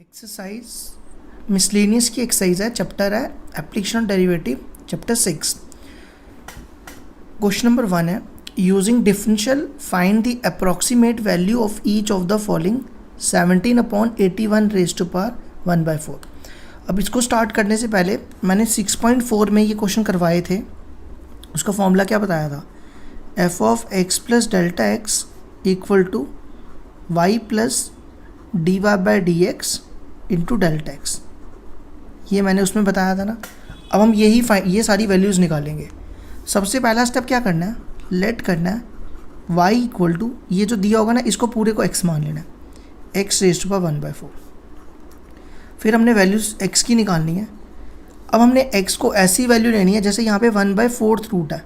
Exercise miscellaneous की exercise है, chapter है application of derivative, chapter 6। Question number 1 है, using differential find the approximate value of each of the following 17/81 raise to power 1/4। अब इसको start करने से पहले मैंने 6.4 में ये क्वेश्चन करवाए थे। उसका फॉर्मूला क्या बताया था? F of x plus delta x equal to y plus d y by d x into delta x. ये मैंने उसमें बताया था ना। अब हम ये सारी वैल्यूज़ निकालेंगे। सबसे पहला स्टेप क्या करना है, लेट करना है y इक्वल टू ये जो दिया होगा ना, इसको पूरे को x मान लेना है, x रेज़ टू पावर 1/4। फिर हमने वैल्यूज़ x की निकालनी है। अब हमने x को ऐसी वैल्यू लेनी है जैसे यहाँ पे 1/4 रूट है।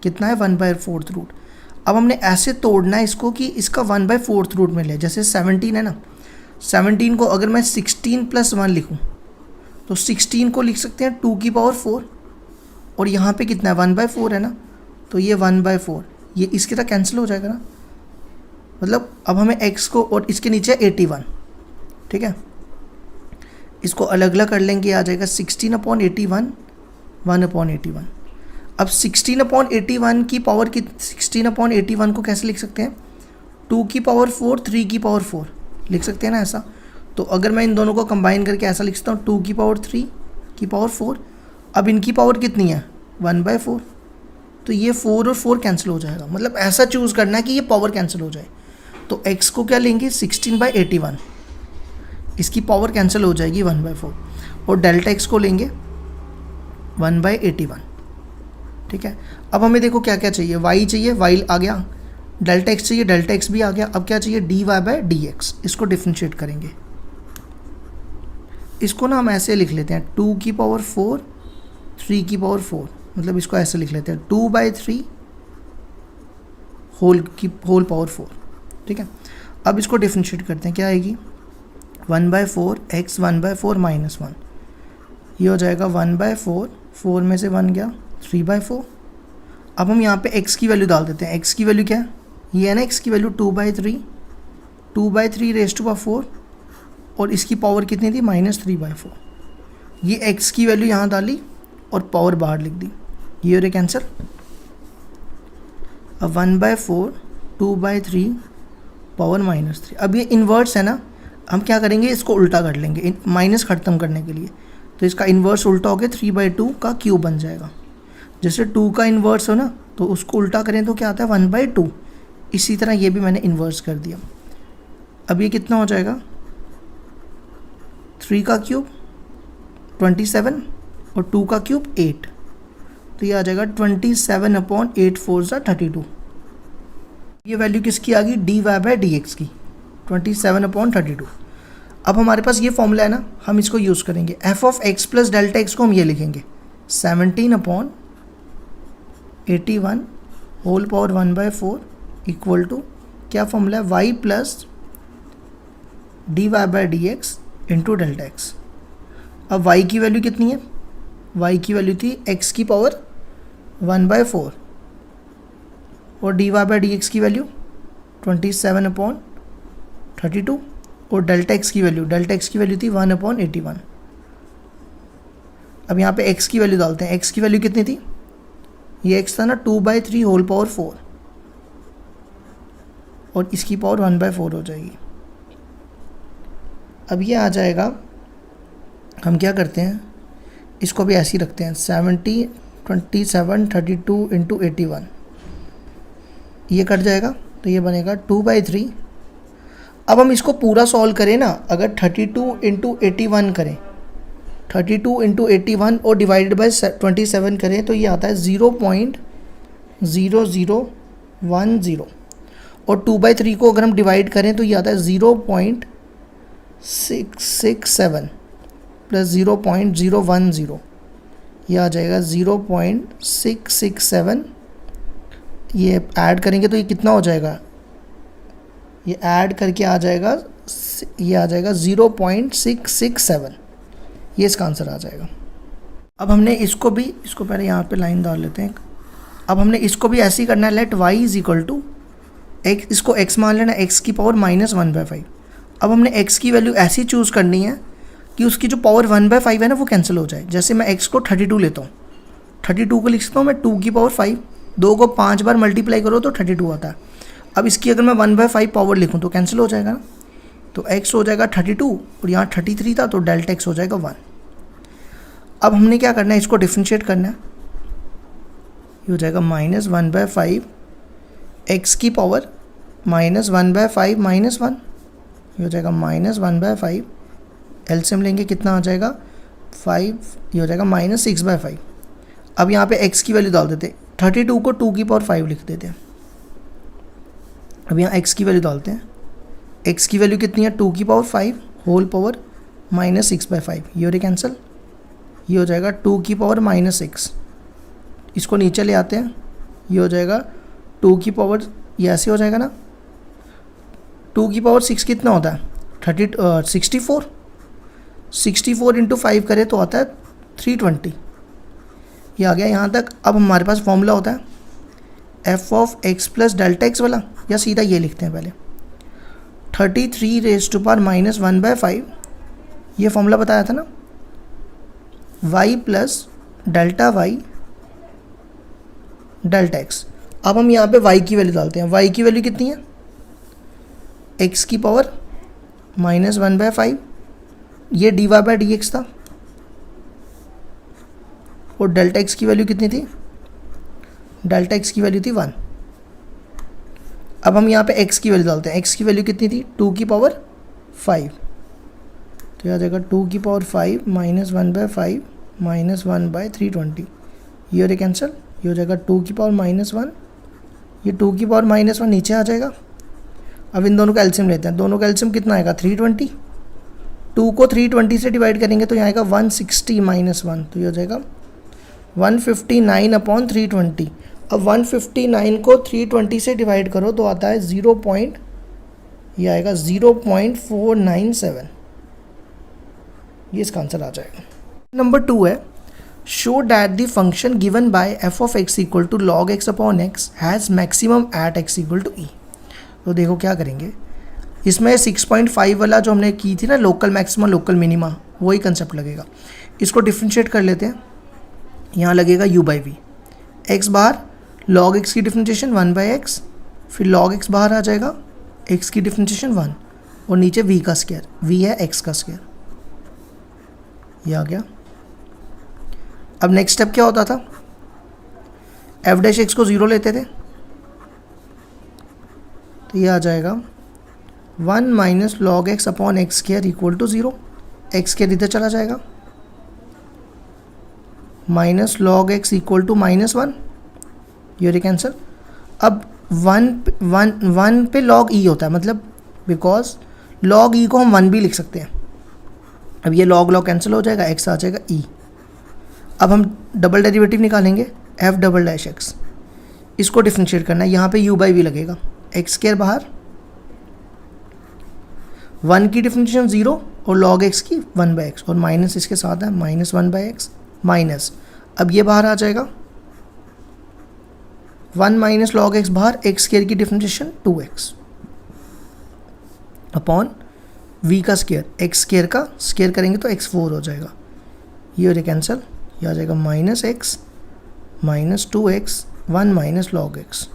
कितना है? 1/4 रूट। अब हमने ऐसे तोड़ना है इसको कि इसका 1/4 रूट में ले। जैसे 17 है ना, 17 को अगर मैं 16 + 1 लिखूँ तो 16 को लिख सकते हैं 2 की पावर 4, और यहाँ पे कितना है? 1/4 है ना, तो ये 1/4 ये इसके साथ कैंसिल हो जाएगा ना। मतलब अब हमें x को, और इसके नीचे 81, ठीक है, इसको अलग अलग कर लेंगे, आ जाएगा 16/81 1/81। अब 16/81 की पावर की 16/81 को कैसे लिख सकते हैं? 2 की पावर 4 3 की पावर 4 लिख सकते हैं ना ऐसा। तो अगर मैं इन दोनों को कंबाइन करके ऐसा लिख सकता हूँ 2 की पावर 3 की पावर 4। अब इनकी पावर कितनी है? 1/4। तो ये 4 और 4 कैंसिल हो जाएगा। मतलब ऐसा चूज़ करना है कि ये पावर कैंसिल हो जाए। तो x को क्या लेंगे? 16/81, इसकी पावर कैंसिल हो जाएगी 1/4, और डेल्टा x को लेंगे 1/81, ठीक है। अब हमें देखो क्या क्या चाहिए, y चाहिए, y आ गया, डेल्टा x चाहिए, डेल्टा x भी आ गया। अब क्या चाहिए? dy by d x. इसको डिफ्रेंशिएट करेंगे। इसको ना हम ऐसे लिख लेते हैं 2 की पावर 4 3 की पावर 4, मतलब इसको ऐसे लिख लेते हैं 2/3 होल पावर 4, ठीक है। अब इसको डिफ्रेंशिएट करते हैं, क्या आएगी? 1/4 x 1/4 माइनस 1, ये हो जाएगा 1/4, 4 में से 1 गया 3/4। अब हम यहाँ पे x की वैल्यू डाल देते हैं। x की वैल्यू क्या है? ये है ना x की वैल्यू 2/3 रेज़ टू पावर 4, और इसकी पावर कितनी थी? -3/4। ये x की वैल्यू यहाँ डाली और पावर बाहर लिख दी, ये हो रहा आंसर। अब 1/4 2/3 पावर -3। अब ये इन्वर्स है ना, हम क्या करेंगे? इसको उल्टा कर लेंगे माइनस ख़त्म करने के लिए। तो इसका इन्वर्स उल्टा होकर 3/2 का क्यूब बन जाएगा। जैसे 2 का इन्वर्स हो ना, तो उसको उल्टा करें तो क्या आता है? 1/2। इसी तरह ये भी मैंने इन्वर्स कर दिया। अब ये कितना हो जाएगा? 3 का क्यूब 27 और 2 का क्यूब 8, तो ये आ जाएगा 27/8 4 = 32। ये वैल्यू किसकी आ गई? dy बाई डी एक्स की, 27/32। अब हमारे पास ये फॉर्मूला है ना, हम इसको यूज़ करेंगे। F of x plus delta x को हम ये लिखेंगे 17/81 होल पावर 1/4 इक्वल टू, क्या फॉर्मूला है? y plus dy by d x into delta x. अब y की वैल्यू कितनी है? y की वैल्यू थी x की पावर 1/4, और dy बाई डी एक्स की वैल्यू 27/32, और डेल्टा x की वैल्यू थी 1/81। अब यहाँ पे x की वैल्यू डालते हैं। x की वैल्यू कितनी थी? ये x था ना 2/3 होल पावर 4, और इसकी पावर 1/4 हो जाएगी। अब ये आ जाएगा, हम क्या करते हैं, इसको भी ऐसे ही रखते हैं 27 32 इंटू 81, ये कट जाएगा तो ये बनेगा 2/3। अब हम इसको पूरा सॉल्व करें ना, अगर 32 इंटू 81 करें, 32 इंटू 81 और डिवाइडेड बाई 27 करें तो ये आता है 0.0010, और 2/3 को अगर हम डिवाइड करें तो ये आता है 0.667 प्लस 0.010, ये आ जाएगा 0.667। ये ऐड करेंगे तो ये कितना हो जाएगा? ये ऐड करके आ जाएगा, ये आ जाएगा 0.667, ये इसका आंसर आ जाएगा। अब हमने इसको पहले यहाँ पे लाइन डाल लेते हैं। अब हमने इसको भी ऐसे ही करना है, let y is equal to x, इसको x मान लेना, x की पावर -1/5। अब हमने x की वैल्यू ऐसी चूज़ करनी है कि उसकी जो पावर 1/5 है ना वो कैंसिल हो जाए। जैसे मैं x को 32 लेता हूँ, 32 को लिख सकता हूँ मैं 2 की पावर 5, 2 को 5 बार मल्टीप्लाई करो तो 32 आता है। अब इसकी अगर मैं 1/5 पावर लिखूँ तो कैंसिल हो जाएगा ना, तो x हो जाएगा 32 और यहाँ 33 था तो डेल्टा x हो जाएगा 1। अब हमने क्या करना है, इसको डिफ्रेंशिएट करना है। ये हो जाएगा -1/5 x की पावर -1/5 -1, ये हो जाएगा -1/5, एलसीएम लेंगे कितना आ जाएगा 5, ये हो जाएगा -6/5। अब यहाँ पे x की वैल्यू डाल देते, 32 को 2 की पावर 5 लिख देते हैं। अब यहाँ x की वैल्यू डालते हैं, x की वैल्यू कितनी है 2 की पावर 5 होल पावर -6/5, ये हो रही कैंसिल, ये हो जाएगा 2 की पावर -6, इसको नीचे ले आते हैं, ये हो जाएगा 2 की पावर, ये ऐसे हो जाएगा ना, 2 की पावर 6 कितना होता है 64 इंटू 5 करें तो आता है 320, ये आ गया यहाँ तक। अब हमारे पास फॉर्मूला होता है f of x plus delta x वाला, या सीधा ये लिखते हैं पहले 33 रेज़ टू पावर -1/5, ये फॉर्मूला बताया था ना, y plus delta y delta x। अब हम यहाँ पे y की वैल्यू डालते हैं, y की वैल्यू कितनी है x की पावर -1/5, ये dy/dx था, और डेल्टा x की वैल्यू कितनी थी, डेल्टा x की वैल्यू थी 1। अब हम यहाँ पे x की वैल्यू डालते हैं, x की वैल्यू कितनी थी 2 की पावर 5, तो आ जाएगा 2 की पावर 5 -1/5 -1/320, ये हो कैंसिल, ये हो जाएगा 2 की पावर -1, ये 2 की पावर -1 नीचे आ जाएगा। अब इन दोनों का एलसीएम लेते हैं, दोनों का एलसीएम कितना आएगा 320, 2 को 320 से डिवाइड करेंगे तो यहाँ आएगा 160 -1, तो ये हो जाएगा 159/320। अब 159 को 320 से डिवाइड करो तो आता है ये आएगा 0.497, ये इसका आंसर आ जाएगा। नंबर 2 है, show that the function given by f of x equal to log x upon x has maximum at x equal to e। तो देखो क्या करेंगे, इसमें 6.5 वाला जो हमने की थी ना लोकल मैक्सिमा लोकल मिनिमा, वही कंसेप्ट लगेगा। इसको डिफ्रेंशिएट कर लेते हैं, यहाँ लगेगा u/v, x बाहर log x की डिफ्रेंशिएशन 1/x, फिर log x बाहर आ जाएगा, x की डिफ्रेंशिएशन 1, और नीचे v का स्क्वायर, v है x का स्क्वायर, ये आ गया। अब नेक्स्ट स्टेप क्या होता था, f' को 0 लेते थे, तो ये आ जाएगा 1 minus log x upon x square equal to 0, x square इधर चला जाएगा, minus log x equal to -1, ये कैंसर। अब 1 पे log e होता है, मतलब बिकॉज log e को हम 1 भी लिख सकते हैं। अब ये log कैंसिल हो जाएगा, x आ जाएगा e। अब हम डबल डेरिवेटिव निकालेंगे f''x, इसको डिफ्रेंशिएट करना है, यहाँ पे u/v लगेगा, एक्स स्क्वायर बाहर, 1 की डिफ्रेंशिएशन 0 और log x की 1/x, और माइनस इसके साथ है -1/x माइनस, अब ये बाहर आ जाएगा 1 माइनस log x बाहर, एक्स स्क्वायर की डिफ्रेंशिएशन 2x अपॉन v का स्क्वायर, एक्स स्क्वायर का स्क्वायर करेंगे तो x4 हो जाएगा, ये हो जाए कैंसिल, ये आ जाएगा -x -2x 1 minus log x।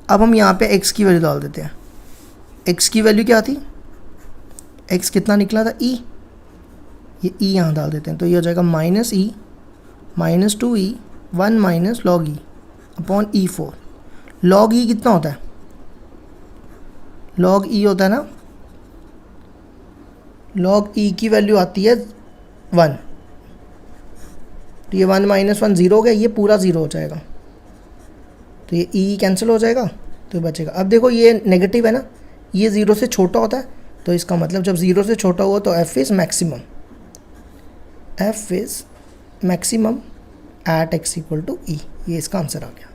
अब हम यहाँ पे x की वैल्यू डाल देते हैं, x की वैल्यू क्या थी, x कितना निकला था e, ये e यहाँ डाल देते हैं, तो ये हो जाएगा -e -2e 1 minus log e upon e4। log e कितना होता है, log e होता है ना, log e की वैल्यू आती है 1, तो ये 1 माइनस 1 0 हो गया, ये पूरा 0 हो जाएगा, तो ये e कैंसिल हो जाएगा, तो बचेगा। अब देखो ये नेगेटिव है ना, ये 0 से छोटा होता है, तो इसका मतलब जब 0 से छोटा हुआ तो f is maximum, f is maximum at x equal to e, ये इसका आंसर आ गया।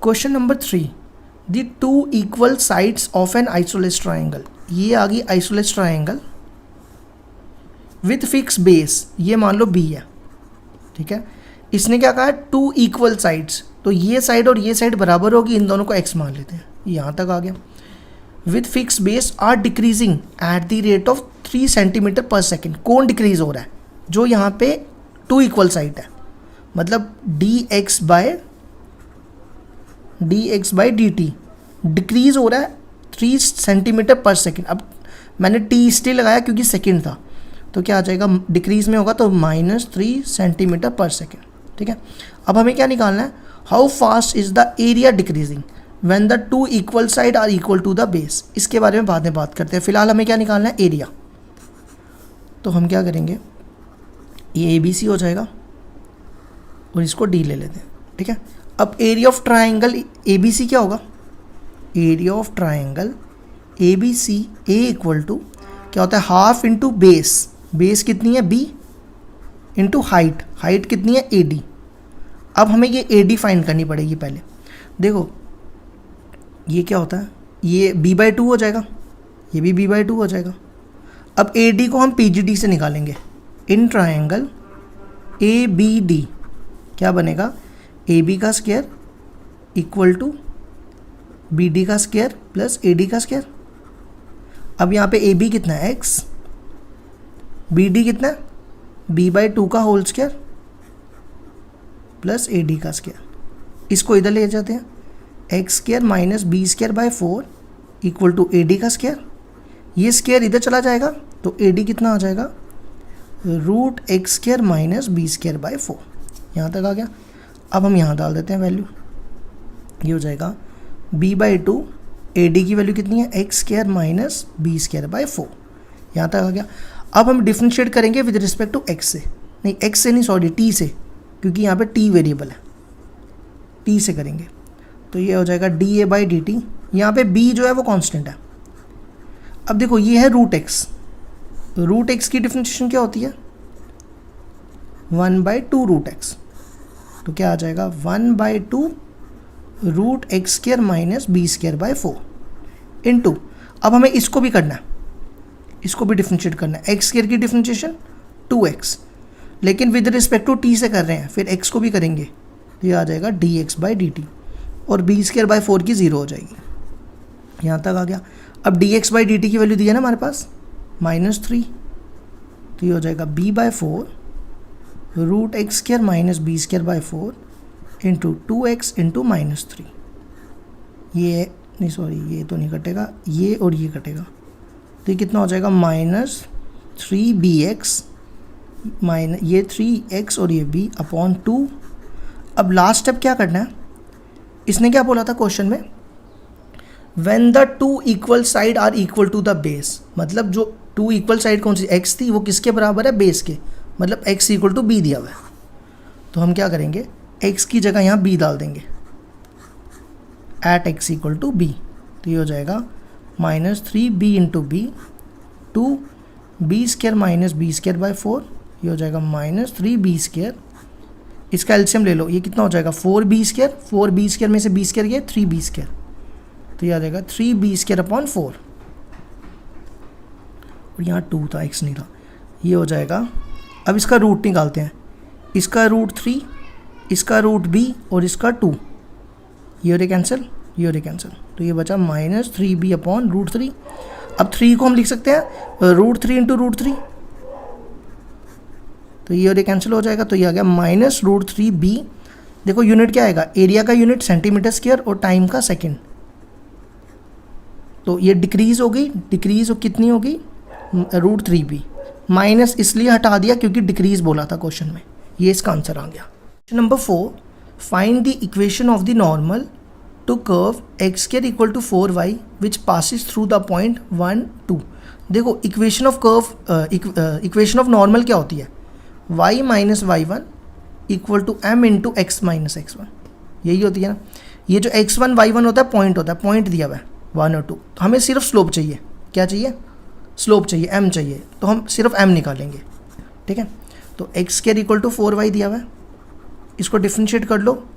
Question number 3, the 2 equal sides of an isosceles triangle, ये आ गई isosceles triangle with fix base, ये मान लो b है, ठीक है। इसने क्या कहा है 2 इक्वल साइड्स, तो ये साइड और ये साइड बराबर होगी, इन दोनों को x मान लेते हैं, यहाँ तक आ गया। With fix base are decreasing at the rate of 3 centimetre per second. कौन डिक्रीज हो रहा है? जो यहाँ पे 2 इक्वल साइड है, मतलब dx बाई dt डिक्रीज हो रहा है 3 सेंटीमीटर पर सेकेंड। अब मैंने टी इसलिए लगाया क्योंकि सेकेंड था, तो क्या आ जाएगा, डिक्रीज में होगा तो -3 सेंटीमीटर पर सेकेंड। ठीक है, अब हमें क्या निकालना है, how fast is the area decreasing when the 2 equal side are equal to the base. इसके बारे में बाद में बात करते हैं, फिलहाल हमें क्या निकालना है, एरिया। तो हम क्या करेंगे, ये ABC हो जाएगा और इसको D ले लेते हैं। ठीक है, अब एरिया ऑफ ट्राइंगल ABC क्या होगा, area of triangle ABC A equal to क्या होता है, हाफ इंटू बेस, बेस कितनी है B इंटू हाइट, हाइट कितनी है AD। अब हमें ये AD फाइंड करनी पड़ेगी पहले। देखो ये क्या होता है, ये B/2 हो जाएगा, ये भी B/2 हो जाएगा। अब AD को हम PGD से निकालेंगे। इन ट्राइंगल ABD क्या बनेगा, AB का स्क्वायर इक्वल टू BD का स्क्वायर प्लस AD का स्क्वायर। अब यहाँ पे AB कितना है x, BD कितना है B/2 का होल स्क्वायर प्लस AD का स्क्वायर। इसको इधर ले जाते हैं, x square minus b square by 4 equal to AD का स्क्वायर। ये स्क्वायर इधर चला जाएगा तो AD कितना आ जाएगा, √x² माइनस b² बाई 4। यहाँ तक आ गया। अब हम यहाँ डाल देते हैं वैल्यू, ये हो जाएगा b/2, AD की वैल्यू कितनी है, x² माइनस b² बाई 4। यहाँ तक आ गया। अब हम डिफ्रेंशिएट करेंगे विद रिस्पेक्ट टू x से, नहीं x से नहीं सॉरी t से, क्योंकि यहाँ पे t वेरिएबल है, t से करेंगे। तो ये हो जाएगा dA/dt। यहाँ पे b जो है वो कांस्टेंट है। अब देखो ये है √x, √x की डिफ्रेंशिएशन क्या होती है, 1/2 √x। तो क्या आ जाएगा 1/2 √x² minus b² by 4 into, अब हमें इसको भी करना है, इसको भी डिफ्रेंशिएट करना है। x² की डिफ्रेंशिएशन 2x, लेकिन विद रिस्पेक्ट टू t से कर रहे हैं, फिर x को भी करेंगे, तो ये आ जाएगा dx/dt और b² बाई 4 की 0 हो जाएगी। यहाँ तक आ गया। अब dx/dt की वैल्यू दी है ना हमारे पास -3, तो ये हो जाएगा b/4 √x² minus b² by 4 into 2x into -3। ये नहीं सॉरी ये तो नहीं कटेगा, ये और ये कटेगा, तो ये कितना हो जाएगा -3bx माइनस ये 3x और ये b अपॉन 2। अब लास्ट स्टेप क्या करना है, इसने क्या बोला था क्वेश्चन में, when the 2 equal side are equal to the base, मतलब जो 2 इक्वल साइड कौन सी x थी वो किसके बराबर है, बेस के, मतलब x इक्वल टू b दिया हुआ है। तो हम क्या करेंगे, x की जगह यहाँ b डाल देंगे, at x equal to b। तो ये हो जाएगा -3b into B 2b² minus b² by 4, ये हो जाएगा -3b²। इसका एलसीएम ले लो, ये कितना हो जाएगा 4b², 4b² में से b² गया 3b², तो ये आ जाएगा 3b² अपॉन 4, और यहाँ 2 था x नहीं था, ये हो जाएगा। अब इसका रूट निकालते हैं, इसका √3, इसका √b और इसका 2, ये हो रहे कैंसिल, ये हो रहे कैंसिल, तो ये बचा -3b अपॉन √3। अब 3 को हम लिख सकते हैं √3 इंटू √3, तो ये हो रहे कैंसिल हो जाएगा, तो ये आ गया -√3b। देखो यूनिट क्या आएगा, एरिया का यूनिट सेंटीमीटर स्क्वायर और टाइम का सेकेंड। तो ये डिक्रीज हो गई, डिक्रीज हो कितनी होगी √3b, माइनस इसलिए हटा दिया क्योंकि डिक्रीज बोला था क्वेश्चन में, ये इसका आंसर आ गया। Number 4, find the equation of the normal to कर्व x² equal to 4y which passes through the point 1 2। देखो equation of curve, equation of normal क्या होती है, y minus y1 equal to m into x minus x1, यही होती है ना। ये जो x1 y1 होता है पॉइंट होता है, पॉइंट दिया हुआ है 1 और 2, तो हमें सिर्फ स्लोप चाहिए, क्या चाहिए, स्लोप चाहिए, m चाहिए, तो हम सिर्फ m निकालेंगे। ठीक है, तो x² इक्वल टू 4y दिया हुआ है, इसको डिफ्रेंशिएट कर लो,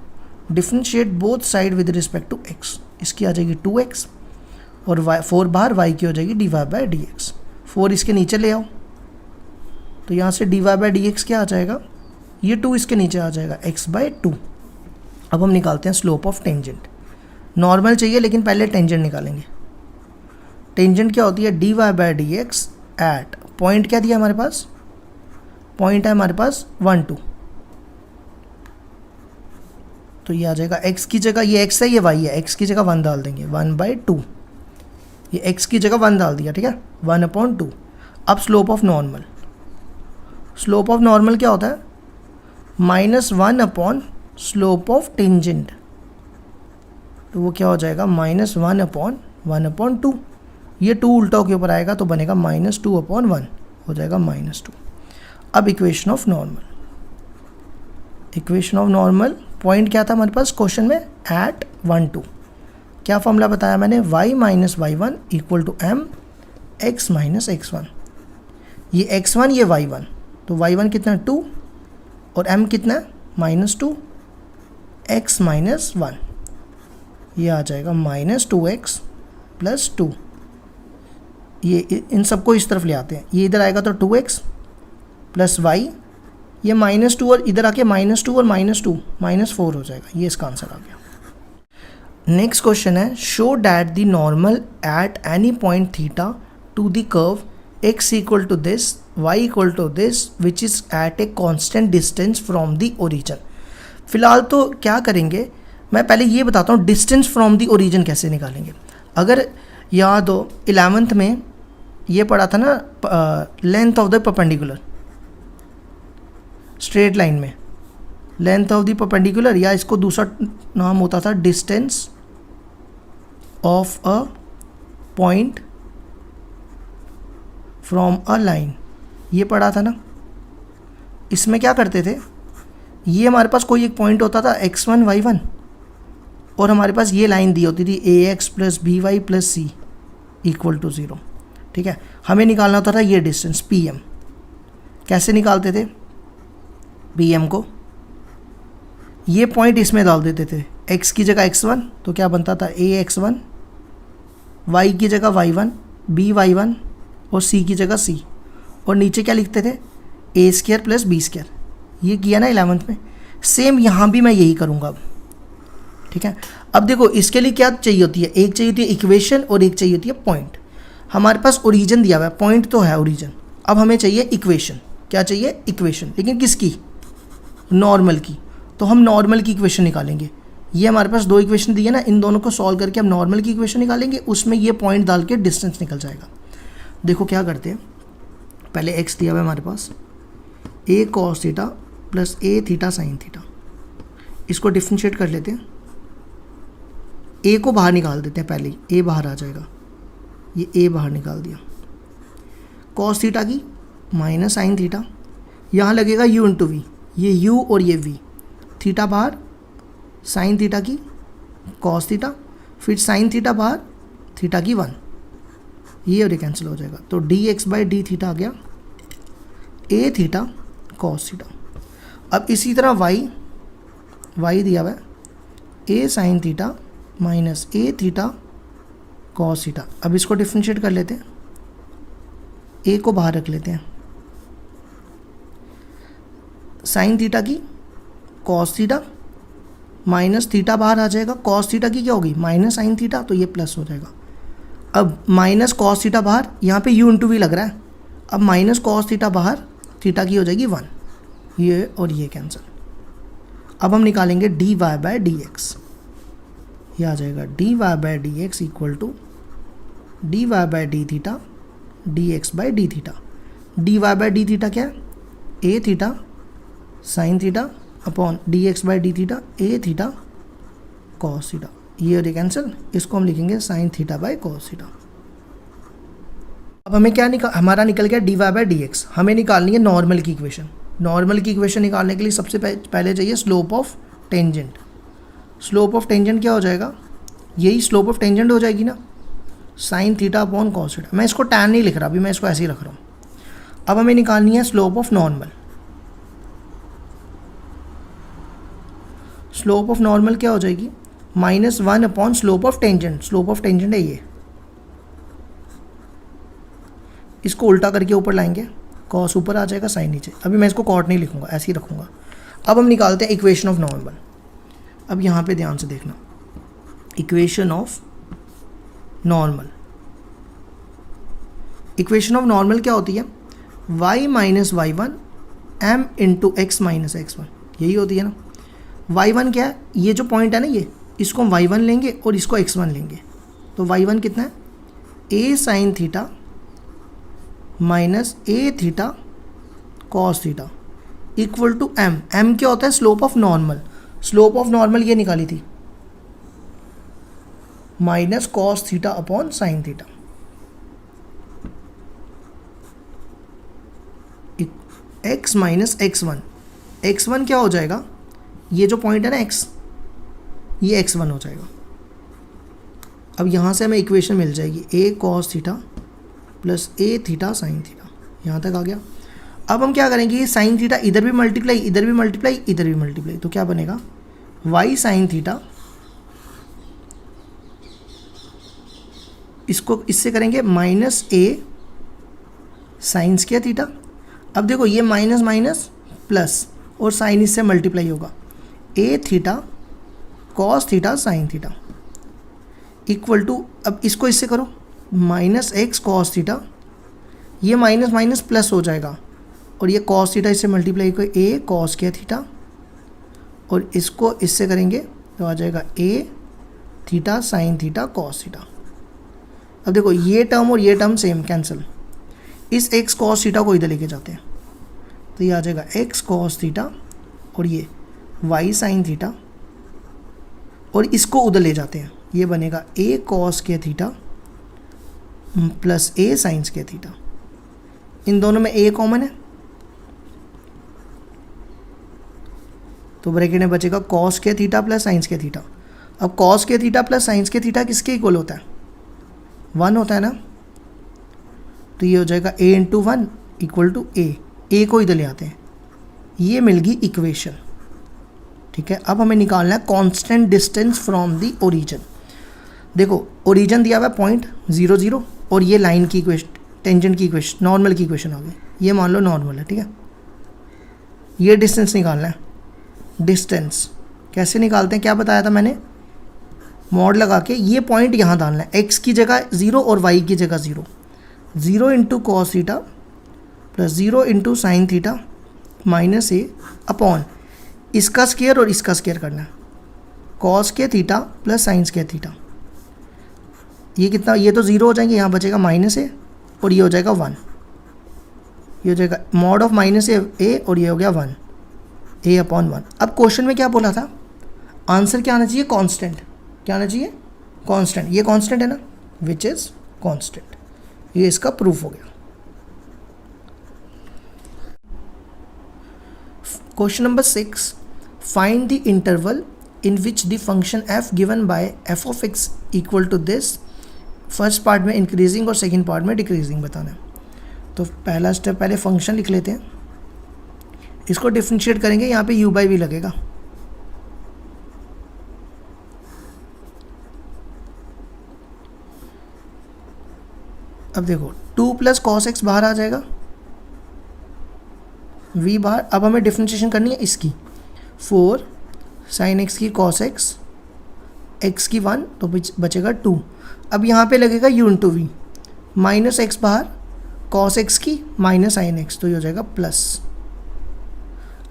differentiate both side with respect to x, इसकी आ जाएगी 2x और y 4 बाहर, y की हो जाएगी dy/dx। 4 इसके नीचे ले आओ, तो यहाँ से dy/dx क्या आ जाएगा, ये 2 इसके नीचे आ जाएगा x/2। अब हम निकालते हैं स्लोप ऑफ टेंजेंट। नॉर्मल चाहिए लेकिन पहले टेंजेंट निकालेंगे, टेंजेंट क्या होती है, d y by d x at point क्या दिया हमारे पास, पॉइंट है हमारे पास 1 2, तो ये आ जाएगा x की जगह, ये x है ये y है, x की जगह 1 डाल देंगे 1/2, ये x की जगह 1 डाल दिया, ठीक है 1/2। अब slope of normal, slope of normal क्या होता है, -1 अपॉन स्लोप ऑफ टेंजेंट, तो वो क्या हो जाएगा -1 अपॉन 1/2, ये 2 उल्टा के ऊपर आएगा तो बनेगा -2/1 हो जाएगा -2। अब equation of normal, equation of normal point क्या था हमारे पास क्वेश्चन में, एट 1 2, क्या फॉर्मूला बताया मैंने, y minus y1 equal to m x minus x1, ये x1 ये y1, तो y1 कितना 2 और m कितना -2 x माइनस 1, ये आ जाएगा -2x प्लस 2, ये इन सबको इस तरफ ले आते हैं, ये इधर आएगा तो 2x प्लस y, ये -2 और इधर आके -2 और -2 -4 हो जाएगा, ये इसका आंसर आ गया। नेक्स्ट क्वेश्चन है, show that the normal at any point theta to the curve x equal to this y equal to this which is at a constant distance from the origin. फिलहाल तो क्या करेंगे, मैं पहले ये बताता हूँ डिस्टेंस फ्रॉम द ओरिजिन कैसे निकालेंगे। अगर याद हो 11th में ये पढ़ा था ना, length of the perpendicular, straight line में लेंथ ऑफ द परपेंडिकुलर, या इसको दूसरा नाम होता था distance of a point from a line, ये पढ़ा था ना। इसमें क्या करते थे, ये हमारे पास कोई एक पॉइंट होता था x1 y1 और हमारे पास ये लाइन दी होती थी ax plus b y plus c equal to 0, ठीक है। हमें निकालना होता था ये डिस्टेंस pm, कैसे निकालते थे pm को, ये पॉइंट इसमें डाल देते थे, x की जगह x1 तो क्या बनता था ax1, y की जगह y1, by1 और c की जगह c, और नीचे क्या लिखते थे a square plus b square, ये किया ना 11th में। सेम यहाँ भी मैं यही करूँगा अब, ठीक है। अब देखो इसके लिए क्या चाहिए होती है, एक चाहिए होती है इक्वेशन और एक चाहिए होती है पॉइंट। हमारे पास ओरिजिन दिया हुआ है, पॉइंट तो है ओरिजिन, अब हमें चाहिए इक्वेशन, क्या चाहिए इक्वेशन, लेकिन किसकी, नॉर्मल की। तो हम नॉर्मल की इक्वेशन निकालेंगे, ये हमारे पास 2 इक्वेशन दी है ना, इन दोनों को सॉल्व करके हम नॉर्मल की इक्वेशन निकालेंगे, उसमें ये पॉइंट डाल के डिस्टेंस निकल जाएगा। देखो क्या करते हैं, पहले x दिया हुआ है हमारे पास a cos theta plus a theta sine theta, इसको डिफ्रेंशिएट कर लेते हैं, a को बाहर निकाल देते हैं, पहले ही a बाहर आ जाएगा, ये a बाहर निकाल दिया, cos थीटा की माइनस साइन थीटा, यहाँ लगेगा u इंटू वी, ये u और ये v, थीटा बाहर, साइन थीटा की cos थीटा, फिर साइन थीटा बाहर, थीटा की 1, ये और ये कैंसिल हो जाएगा, तो dx बाई डी थीटा आ गया a थीटा cos थीटा। अब इसी तरह y दिया हुआ है a sine theta minus a theta cos theta. अब इसको डिफ्रेंशिएट कर लेते हैं, a को बाहर रख लेते हैं, साइन थीटा की cos थीटा माइनस थीटा बाहर आ जाएगा, cos थीटा की क्या होगी माइनस साइन थीटा, तो ये प्लस हो जाएगा। अब माइनस cos थीटा बाहर, यहाँ पे u इंटू वी लग रहा है, अब माइनस cos थीटा बाहर, थीटा की हो जाएगी 1, ये और ये कैंसिल। अब हम निकालेंगे dy बाई डी एक्स, ये आ जाएगा dy by d x equal to dy by d theta dx by d theta. dy by d theta क्या है, a theta sine theta upon dx by d theta a theta cos theta, ये और ये cancel, इसको हम लिखेंगे sine theta by cos theta. अब हमें क्या हमारा निकल गया dy बाई डी एक्स। हमें निकालनी है नॉर्मल की इक्वेशन। नॉर्मल की इक्वेशन निकालने के लिए सबसे पहले चाहिए slope of tangent. Slope of tangent क्या हो जाएगा, यही स्लोप ऑफ टेंजेंट हो जाएगी ना, sign theta upon cos theta. मैं इसको tan नहीं लिख रहा, अभी मैं इसको ऐसे ही रख रहा हूँ। अब हमें निकालनी है slope of normal. Slope of normal क्या हो जाएगी, -1 upon slope of tangent. Slope of tangent है ये, इसको उल्टा करके ऊपर लाएंगे, cos ऊपर आ जाएगा, साइन नीचे। अभी मैं इसको cot नहीं लिखूंगा, ऐसे ही रखूंगा। अब हम निकालते हैं इक्वेशन ऑफ नॉर्मल। अब यहाँ पे ध्यान से देखना, equation of normal equation of normal क्या होती है, y minus y one m into x minus x one, यही होती है ना। y1 क्या है, ये जो पॉइंट है ना, ये इसको हम y1 लेंगे और इसको x1 लेंगे, तो y1 कितना है, a sine theta minus a theta cos theta equal to m। m क्या होता है, slope of normal. Slope of normal ये निकाली थी, minus cos theta upon sine theta. x minus x1, x1 क्या हो जाएगा, ये जो पॉइंट है ना x, ये x1 हो जाएगा। अब यहाँ से हमें इक्वेशन मिल जाएगी a cos theta plus a theta sine theta, यहाँ तक आ गया। अब हम क्या करेंगे, ये साइन थीटा इधर भी मल्टीप्लाई, इधर भी मल्टीप्लाई, इधर भी मल्टीप्लाई, तो क्या बनेगा, y साइन थीटा, इसको इससे करेंगे minus a sine square theta. अब देखो ये माइनस माइनस प्लस और साइन इससे मल्टीप्लाई होगा, a theta cos theta sine theta equal to, अब इसको इससे करो माइनस एक्स कॉस थीटा, ये माइनस माइनस प्लस हो जाएगा और ये कॉस थीटा इससे मल्टीप्लाई को a कॉस के थीटा, और इसको इससे करेंगे तो आ जाएगा a theta sine theta cos theta. अब देखो ये टर्म और ये टर्म सेम, कैंसिल, इस x कॉस थीटा को इधर लेके जाते हैं, तो ये आ जाएगा x कॉस थीटा और ये y साइन थीटा, और इसको उधर ले जाते हैं, ये बनेगा a कॉस के थीटा प्लस a साइंस के थीटा। इन दोनों में a कॉमन है, तो ब्रैकेट में बचेगा कॉस के थीटा प्लस साइंस के थीटा। अब कॉस के थीटा प्लस साइंस के थीटा किसके इक्वल होता है, 1 होता है ना, तो ये हो जाएगा a into one equal to a को इधर ले आते हैं, ये मिल गई इक्वेशन। ठीक है, अब हमें निकालना है constant distance from the origin. देखो ओरिजिन दिया हुआ है पॉइंट 0 0 और ये लाइन की इक्वेशन, टेंजेंट की इक्वेशन, नॉर्मल की इक्वेशन आ गई, ये मान लो नॉर्मल है। ठीक है, ये डिस्टेंस निकालना है। डिस्टेंस कैसे निकालते हैं, क्या बताया था मैंने, मॉड लगा के ये पॉइंट यहाँ डालना है, x की जगह 0 और y की जगह 0, 0 into cos theta plus 0 into sine theta minus a upon इसका स्क्वायर और इसका स्क्वायर करना है, कॉस के थीटा प्लस साइन के थीटा। ये कितना, ये तो 0 हो जाएंगे, यहाँ बचेगा माइनस a और ये हो जाएगा 1, ये हो जाएगा मॉड ऑफ माइनस a और ये हो गया 1, a अपॉन 1। अब क्वेश्चन में क्या बोला था, आंसर क्या आना चाहिए, कांस्टेंट, क्या आना चाहिए, कांस्टेंट। ये कांस्टेंट है ना, विच इज़ कांस्टेंट, ये इसका प्रूफ हो गया। Question number 6, find the interval in which the function f given by f of x equal to this. First part में इंक्रीजिंग और सेकंड पार्ट में डिक्रीजिंग बताना है। तो पहला स्टेप, पहले फंक्शन लिख लेते हैं, इसको डिफरेंशिएट करेंगे, यहाँ पे u बाई वी लगेगा। अब देखो 2 प्लस कॉस एक्स बाहर आ जाएगा, v बाहर। अब हमें डिफरेंशिएशन करनी है इसकी, 4 साइन एक्स की कॉस एक्स, एक्स की 1 तो बचेगा 2। अब यहाँ पे लगेगा u into v, minus x बाहर, कॉस एक्स की माइनस साइन एक्स, तो ये हो जाएगा प्लस।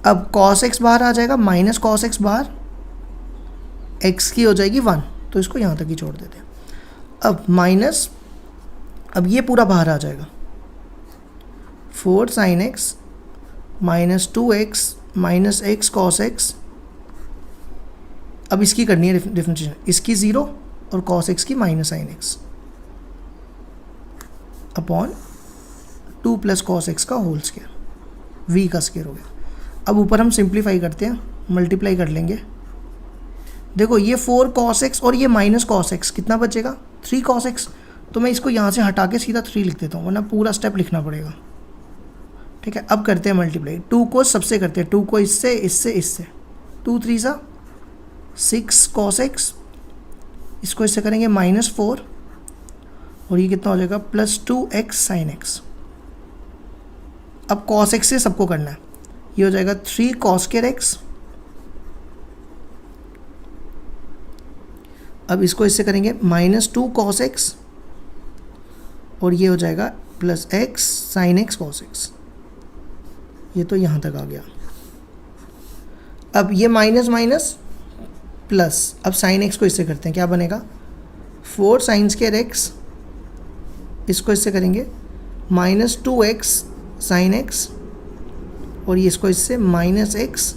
अब कॉस एक्स बाहर आ जाएगा, माइनस कॉस एक्स बाहर, एक्स की हो जाएगी 1, तो इसको यहाँ तक ही छोड़ देते हैं। अब माइनस, अब ये पूरा बाहर आ जाएगा, 4 sine x minus 2x minus x cos x. अब इसकी करनी है डिफरेंशिएशन, इसकी 0 और कॉस एक्स की minus sine x upon 2 plus cos x का होल स्क्वायर, v का स्क्वायर हो गया। अब ऊपर हम सिंप्लीफाई करते हैं, मल्टीप्लाई कर लेंगे। देखो ये 4 कॉस एक्स और ये माइनस कॉस एक्स, कितना बचेगा, 3 कॉस एक्स। तो मैं इसको यहाँ से हटा के सीधा 3 लिख देता हूँ, वरना पूरा स्टेप लिखना पड़ेगा। ठीक है, अब करते हैं मल्टीप्लाई, 2 को सबसे करते हैं, 2 को इससे इससे इससे, 2 3 सा 6 कॉस एक्स, इसको इससे करेंगे -4 और ये कितना हो जाएगा +2x साइन एक्स। अब कॉस एक्स से सबको करना है, ये हो जाएगा 3 कॉस केयर एक्स। अब इसको इससे करेंगे -2 कॉस एक्स और ये हो जाएगा plus x sine x cos x, ये तो यहाँ तक आ गया। अब ये माइनस माइनस प्लस, अब साइन एक्स को इससे करते हैं, क्या बनेगा 4 साइन स्क्वायर एक्स, इसको इससे करेंगे माइनस 2x साइन एक्स, और ये इसको इससे minus x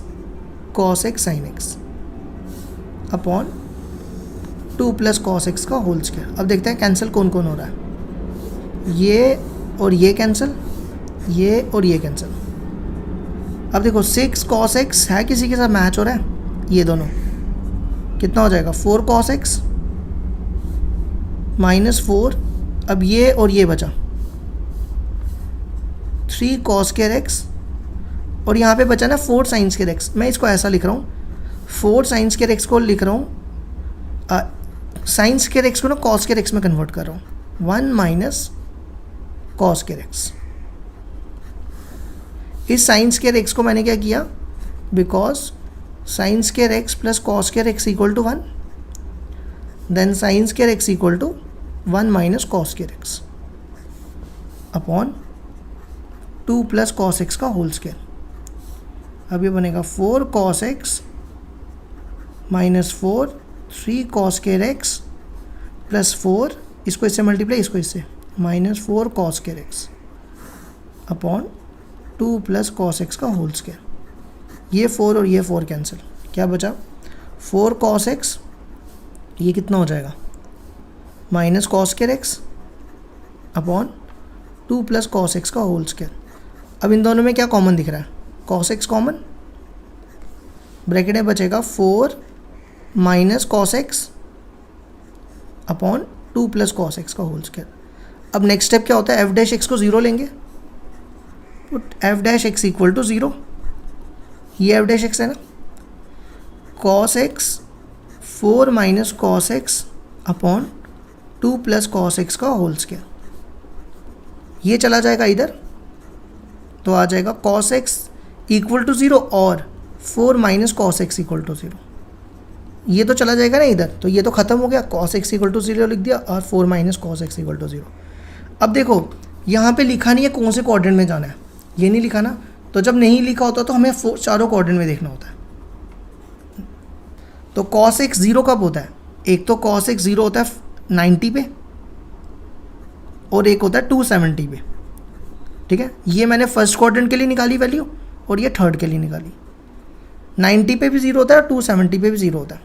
cos x sine x upon 2 plus cos x का होल स्क्वायर। अब देखते हैं कैंसिल कौन कौन हो रहा है, ये और ये कैंसिल, ये और ये कैंसिल। अब देखो 6 कॉस एक्स है किसी के साथ मैच हो रहा है, ये दोनों कितना हो जाएगा 4 कॉस एक्स माइनस 4, अब ये और ये बचा 3 कॉस स्क्वायर एक्स, और यहाँ पे बचा ना 4 साइन स्क्वायर एक्स। मैं इसको ऐसा लिख रहा हूँ, 4 साइन स्क्वायर एक्स को लिख रहा हूँ, साइन स्क्वायर एक्स को ना कॉस स्क्वायर एक्स में कन्वर्ट कर रहा हूँ, 1 माइनस कॉस स्क्वायर एक्स। इस साइन स्क्वायर एक्स को मैंने क्या किया, because sine square x plus cos square x equal to 1, then sine square x equal to 1 minus cos square x upon 2 plus cos x का whole square. अब ये बनेगा 4 cos x minus 4 3 cos square x plus 4, इसको इससे multiply, इसको इससे minus 4 cos square x upon 2 plus cos x का whole square. ये 4 और ये 4 कैंसिल, क्या बचा 4 कॉस एक्स, ये कितना हो जाएगा minus cos square x upon 2 plus cos x का होल स्क्वायर। अब इन दोनों में क्या कॉमन दिख रहा है, कॉस एक्स कॉमन, ब्रैकेट में बचेगा 4 minus cos x upon 2 plus cos x का होल स्क्वायर। अब नेक्स्ट स्टेप क्या होता है, एफ डैश एक्स को 0 लेंगे, put f dash x equal to 0, ये एफ डैश एक्स है ना, cos x 4 minus cos x upon 2 plus cos x का होल स्क्वायर। ये चला जाएगा इधर, तो आ जाएगा कॉस एक्स इक्वल टू 0 और 4 minus cos x equal to 0, ये तो चला जाएगा ना इधर, तो ये तो ख़त्म हो गया, कॉस एक्स इक्वल टू 0 लिख दिया और 4 minus cos x equal to 0। अब देखो यहाँ पे लिखा नहीं है कौन से क्वाड्रेंट में जाना है, ये नहीं लिखा ना, तो जब नहीं लिखा होता तो हमें चारों क्वाड्रेंट में देखना होता है। तो कॉस एक्स 0 कब होता है, एक तो कॉस एक्स 0 होता है 90 पे और एक होता है 270 पे, ठीक है। ये मैंने फर्स्ट क्वाड्रेंट के लिए निकाली वैल्यू और ये थर्ड के लिए निकाली, 90 पे भी 0 होता है और 270 पे भी 0 होता है।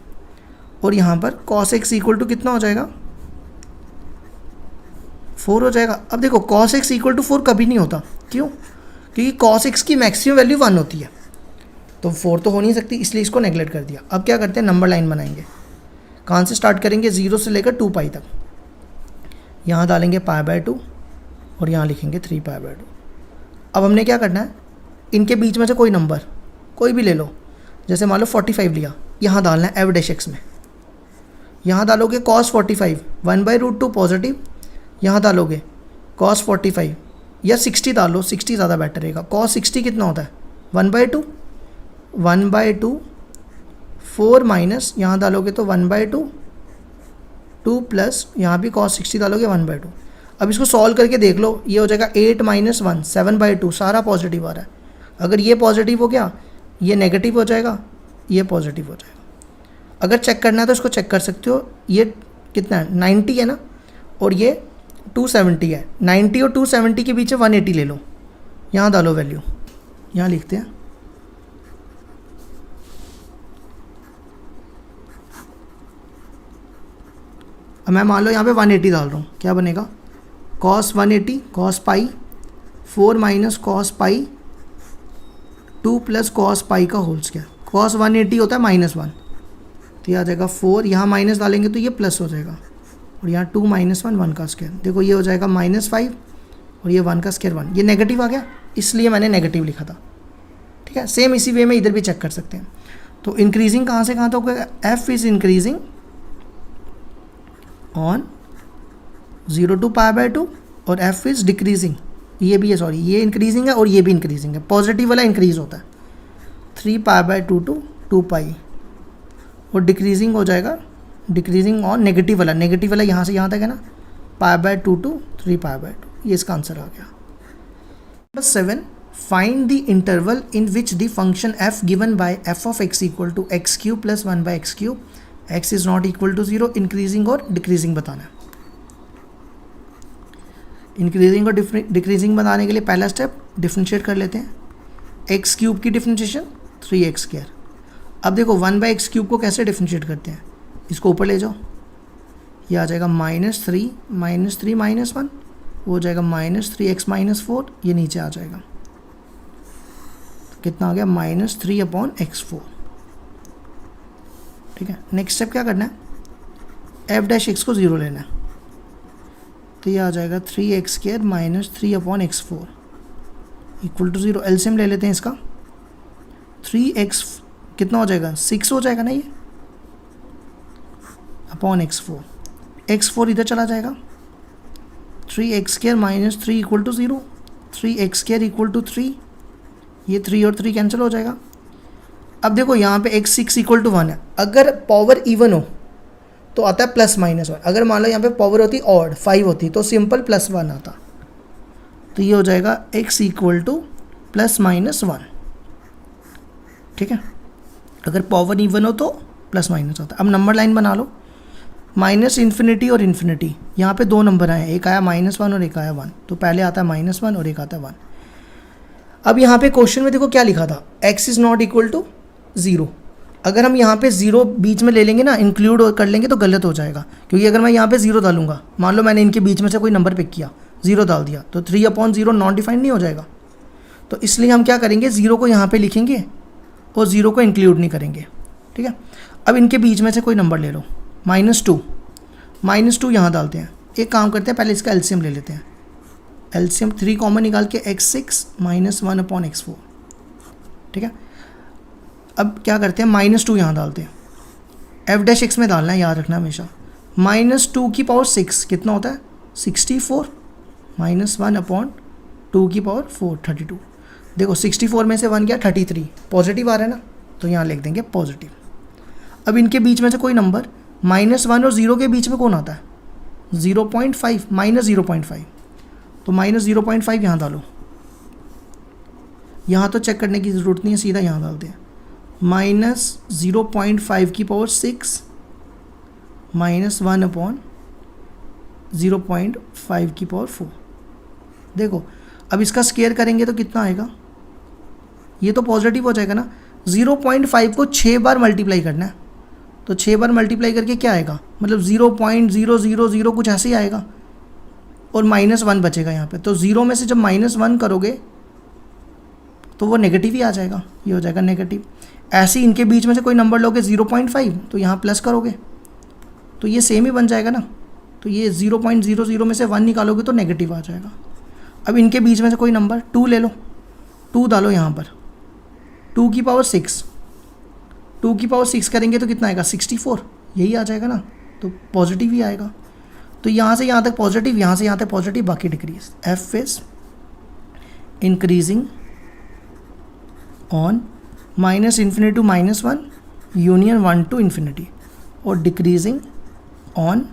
और यहाँ पर कॉस एक्स इक्वल टू कितना हो जाएगा 4 हो जाएगा। अब देखो कॉस एक्स इक्वल टू 4 कभी नहीं होता, क्यों, क्योंकि कॉस एक्स की मैक्सिमम वैल्यू 1 होती है, तो 4 तो हो नहीं सकती, इसलिए इसको नेगलेक्ट कर दिया। अब क्या करते हैं, नंबर लाइन बनाएंगे, कहाँ से स्टार्ट करेंगे 0 से लेकर 2 पाई तक, यहाँ डालेंगे π/2 और यहाँ लिखेंगे 3π/2। अब हमने क्या करना है, इनके बीच में से कोई नंबर कोई भी ले लो, जैसे मान लो 45 लिया, यहाँ डालना है एफ डैश एक्स में, यहाँ डालोगे cos 45 1/√2 पॉजिटिव, यहाँ डालोगे cos 45 या 60 डालो, 60 ज़्यादा बेटर रहेगा। cos 60 कितना होता है 1/2 4 माइनस यहाँ डालोगे तो 1/2 2 प्लस यहाँ भी cos 60 डालोगे 1/2। अब इसको सॉल्व करके देख लो, ये हो जाएगा 8 माइनस 1 7/2, सारा पॉजिटिव आ रहा है। अगर ये पॉजिटिव हो गया, ये नेगेटिव हो जाएगा, ये पॉजिटिव हो जाएगा। अगर चेक करना है तो इसको चेक कर सकते हो, ये कितना है 90 है ना, और ये 270 है, 90 और 270 के बीच में 180 ले लो, यहाँ डालो वैल्यू, यहाँ लिखते हैं अब मैं मान लो यहाँ पे 180 डाल रहा हूँ, क्या बनेगा cos 180 cos पाई 4 माइनस cos पाई 2 प्लस cos पाई का होल स्क्वायर। cos 180 होता है -1, तो ये आ जाएगा 4, यहाँ माइनस डालेंगे तो ये प्लस हो जाएगा, और यहाँ 2 माइनस 1 1 का स्क्वायर, देखो ये हो जाएगा -5 और ये 1 का स्क्वायर 1, ये नेगेटिव आ गया इसलिए मैंने नेगेटिव लिखा था, ठीक है। सेम इसी वे में इधर भी चेक कर सकते हैं। तो इंक्रीजिंग कहाँ से कहाँ तक होगा, F is increasing on 0 to π/2 और एफ इज़ डिक्रीजिंग, ये भी है सॉरी, ये इंक्रीजिंग है और ये भी इंक्रीजिंग है, पॉजिटिव वाला इंक्रीज होता है 3π/2 to 2 पाई, और डिक्रीजिंग हो जाएगा डिक्रीजिंग ऑन नेगेटिव वाला यहाँ से यहाँ तक है ना π/2 to 3π/2, ये इसका आंसर आ गया। Number 7, find the interval in which the function f given by f of x equal to x cube plus 1 by x cube, x is not equal to 0, increasing और डिक्रीजिंग बताना है। Increasing और decreasing बताने के लिए पहला step differentiate कर लेते हैं। एक्स क्यूब की डिफ्रेंशिएशन 3x स्क्वायर। अब देखो 1 बाई एक्स क्यूब को कैसे डिफ्रेंशिएट करते हैं, इसको ऊपर ले जाओ, ये आ जाएगा -3 -1, वो हो जाएगा -3x -4, ये नीचे आ जाएगा, तो कितना आ गया -3/x4। ठीक है, नेक्स्ट स्टेप क्या करना है, f' को 0 लेना है, तो ये आ जाएगा 3x square -3/x4 equal to 0। LCM ले लेते हैं इसका, 3x कितना हो जाएगा 6 हो जाएगा ना ये, अपॉन x4, x4 इधर चला जाएगा, 3x square -3 equal to 0, 3x square equal to 3, ये 3 और 3 कैंसिल हो जाएगा। अब देखो यहाँ पे x6 इक्वल टू 1 है, अगर पावर इवन हो तो आता है +-1, अगर मान लो यहाँ पे पावर होती ऑड 5 होती तो सिंपल +1 आता, तो ये हो जाएगा x इक्वल टू +-1। ठीक है, अगर पावर इवन हो तो +- होता है। अब नंबर लाइन बना लो, -∞ और इन्फिनिटी, यहाँ पे 2 नंबर आए, एक आया -1 और एक आया 1, तो पहले आता है -1 और एक आता है 1। अब यहाँ पे क्वेश्चन में देखो क्या लिखा था, x is not equal to 0। अगर हम यहाँ पे 0 बीच में ले लेंगे ना, इंक्लूड कर लेंगे तो गलत हो जाएगा, क्योंकि अगर मैं यहाँ पे 0 डालूंगा, मान लो मैंने इनके बीच में से कोई नंबर पिक किया, 0 डाल दिया, तो 3/0 नॉन डिफाइंड नहीं हो जाएगा। तो इसलिए हम क्या करेंगे, 0 को यहाँ पे लिखेंगे और 0 को इंक्लूड नहीं करेंगे। ठीक है, अब इनके बीच में से कोई नंबर ले लो, -2 यहाँ डालते हैं। एक काम करते हैं, पहले इसका एलसीएम ले लेते हैं, एलसीएम 3 कॉमन निकाल के x6 -1/x4। ठीक है, अब क्या करते हैं, -2 यहाँ डालते हैं, f' में डालना है, याद रखना हमेशा। -2⁶ कितना होता है 64, -1/2⁴ 32। देखो 64 में से 1 गया 33, पॉजिटिव आ रहा है ना, तो यहाँ लिख देंगे पॉजिटिव। अब इनके बीच में से कोई नंबर, -1 और 0 के बीच में कौन आता है 0.5, -0.5, तो -0.5 यहाँ डालो। यहाँ तो चेक करने की ज़रूरत नहीं है, सीधा यहाँ डालते हैं, -0.5⁶ -1/0.5⁴। देखो अब इसका स्क्वायर करेंगे तो कितना आएगा, ये तो पॉजिटिव हो जाएगा ना। 0.5 को 6 बार मल्टीप्लाई करना है, तो 6 बार मल्टीप्लाई करके क्या आएगा, मतलब 0.000 कुछ ऐसे ही आएगा, और -1 बचेगा यहाँ पे। तो 0 में से जब -1 करोगे तो वो नेगेटिव ही आ जाएगा, ये हो जाएगा नेगेटिव। ऐसे ही इनके बीच में से कोई नंबर लोगे 0.5, तो यहाँ प्लस करोगे तो ये सेम ही बन जाएगा ना, तो ये 0.00 में से 1 निकालोगे तो नेगेटिव आ जाएगा। अब इनके बीच में से कोई नंबर 2 ले लो, 2 डालो यहाँ पर, 2⁶ 2⁶ करेंगे तो कितना आएगा 64, यही आ जाएगा ना, तो पॉजिटिव ही आएगा। तो यहाँ से यहाँ तक पॉजिटिव, यहाँ से यहाँ तक पॉजिटिव, बाकी decrease. f is increasing on -∞ to -1 union 1 to ∞, और डिक्रीजिंग ऑन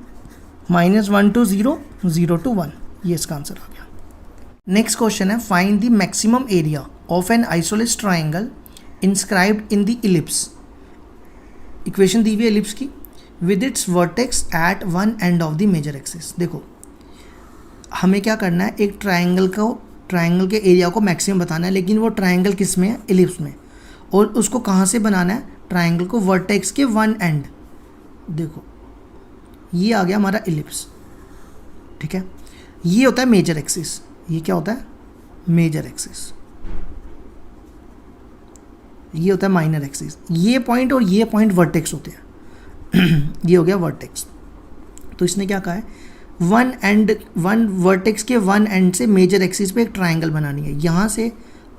-1 to 0, 0 to 1। ये इसका आंसर आ गया। नेक्स्ट क्वेश्चन है, find the maximum area of an isosceles triangle inscribed in the ellipse. Equation दी हुई है इलिप्स की, with its vertex at one end of the major axis. देखो हमें क्या करना है, एक ट्राइंगल के एरिया को मैक्सिमम बताना है, लेकिन वो ट्राइंगल किस में है, इलिप्स में, और उसको कहाँ से बनाना है, ट्राइंगल को वर्टेक्स के वन एंड। देखो ये आ गया हमारा इलिप्स। ठीक है, ये होता है मेजर एक्सिस, ये क्या होता है मेजर एक्सिस, ये होता है माइनर एक्सिस। ये पॉइंट और ये पॉइंट वर्टेक्स होते हैं ये हो गया वर्टेक्स। तो इसने क्या कहा है, वन वर्टेक्स के वन एंड से मेजर एक्सिस पे एक ट्राइंगल बनानी है। यहाँ से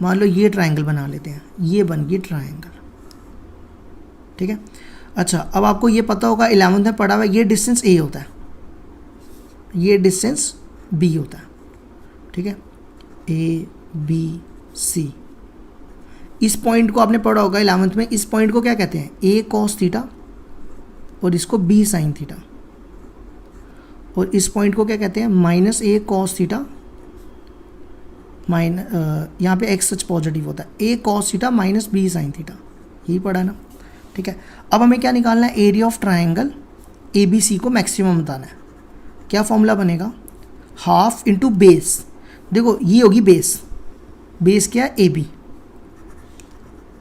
मान लो ये ट्राइंगल बना लेते हैं, ये बन गई ट्राइंगल। ठीक है, अच्छा अब आपको ये पता होगा 11th में पढ़ा हुआ है, ये डिस्टेंस ए होता है, ये डिस्टेंस बी होता है। ठीक है, ए बी सी। इस पॉइंट को आपने पढ़ा होगा 11th में, इस पॉइंट को क्या कहते हैं, ए कॉस थीटा, और इसको बी साइन थीटा। और इस पॉइंट को क्या कहते हैं, -a cos थीटा यहाँ पे एक्स सच पॉजिटिव होता है, A cos theta minus B sine theta, यही पढ़ा ना, ठीक है। अब हमें क्या निकालना है, area of triangle a b c को मैक्सिमम बताना है। क्या फॉर्मूला बनेगा, हाफ इंटू बेस, देखो ये होगी बेस, बेस क्या है ए बी,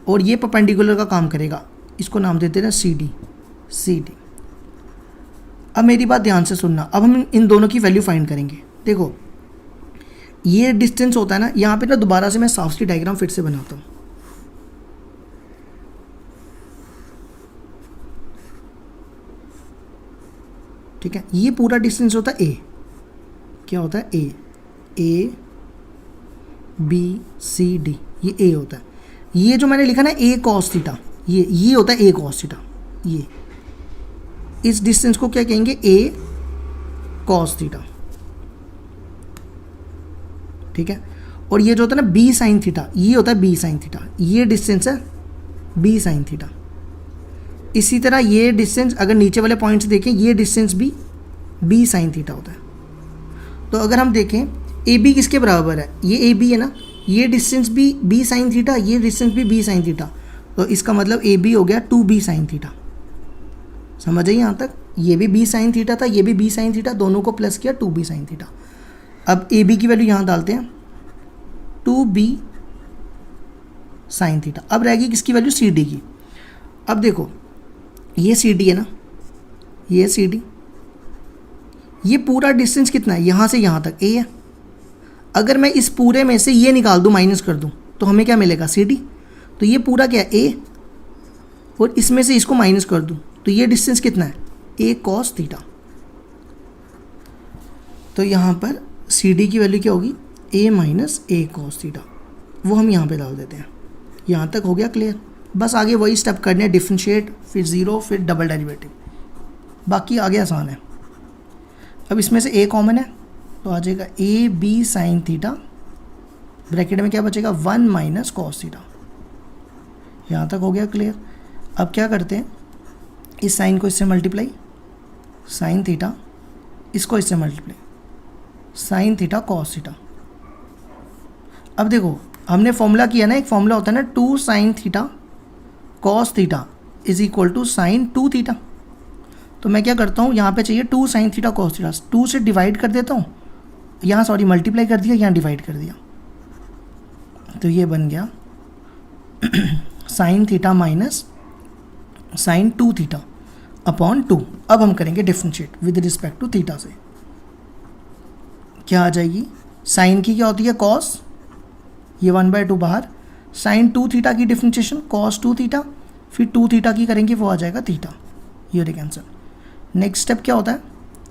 और ये परपेंडिकुलर का काम करेगा, इसको नाम देते हैं सी डी, सी डी। अब मेरी बात ध्यान से सुनना, अब हम इन दोनों की वैल्यू फाइंड करेंगे। देखो ये डिस्टेंस होता है ना, यहाँ पे ना दोबारा से मैं साफ सी डायग्राम फिर से बनाता हूँ। ठीक है, ये पूरा डिस्टेंस होता है ए, क्या होता है ए बी सी डी, ये ए होता है। ये जो मैंने लिखा ना ए कॉस थीटा, ये होता है ए कॉस थीटा, ये इस डिस्टेंस को क्या कहेंगे, ए कॉस थीटा, ठीक है। और ये जो होता है ना बी साइन थीटा, ये होता है बी साइन थीटा, ये डिस्टेंस है बी साइन थीटा। इसी तरह ये डिस्टेंस अगर नीचे वाले पॉइंट्स देखें, ये डिस्टेंस भी बी साइन थीटा होता है। तो अगर हम देखें ए बी किसके बराबर है, ये ए बी है ना, ये डिस्टेंस भी बी साइन थीटा, ये डिस्टेंस भी बी साइन थीटा, तो इसका मतलब ए बी हो गया 2b साइन थीटा। समझ आई यहाँ तक, ये भी बी साइन थीटा था, ये भी बी साइन थीटा, दोनों को प्लस किया 2b साइन थीटा। अब ए बी की वैल्यू यहाँ डालते हैं 2b साइन थीटा। अब रहेगी किसकी वैल्यू, सी डी की। अब देखो ये सी डी है ना, ये सी डी, ये पूरा डिस्टेंस कितना है, यहाँ से यहाँ तक ए है। अगर मैं इस पूरे में से ये निकाल दूँ, माइनस कर दूँ, तो हमें क्या मिलेगा, सी डी। तो ये पूरा क्या है ए, और इसमें से इसको माइनस कर दूँ, तो ये डिस्टेंस कितना है, ए कॉस थीटा। तो यहाँ पर सी डी की वैल्यू क्या होगी, ए माइनस ए कॉस थीटा, वो हम यहाँ पे डाल देते हैं। यहाँ तक हो गया क्लियर। बस आगे वही स्टेप करने हैं, डिफरेंशिएट, फिर ज़ीरो, फिर डबल डेरिवेटिव, बाकी आगे आसान है। अब इसमें से ए कॉमन है, तो आ जाएगा a b sine theta, bracket में क्या बचेगा, 1 माइनस कॉस थीटा। यहाँ तक हो गया क्लियर। अब क्या करते हैं, इस साइन को इससे मल्टीप्लाई, साइन थीटा, इसको इससे multiply, sign theta cos theta. अब देखो हमने फॉर्मूला किया ना, एक फॉर्मूला होता है ना 2 sine theta cos theta is equal to sine 2 theta. तो मैं क्या करता हूँ, यहाँ पे चाहिए 2 साइन थीटा कॉस थीटा, 2 से डिवाइड कर देता हूँ, यहाँ सॉरी मल्टीप्लाई कर दिया, यहाँ डिवाइड कर दिया, तो ये बन गया sine theta minus sine 2 theta upon 2। अब हम करेंगे differentiate with respect to theta से, क्या आ जाएगी, साइन की क्या होती है कॉस, ये 1/2 बाहर, साइन 2 थीटा की डिफरेंशिएशन कॉस 2 थीटा, फिर 2 थीटा की करेंगे, वो आ जाएगा थीटा, ये रे कैंसिल। नेक्स्ट स्टेप क्या होता है,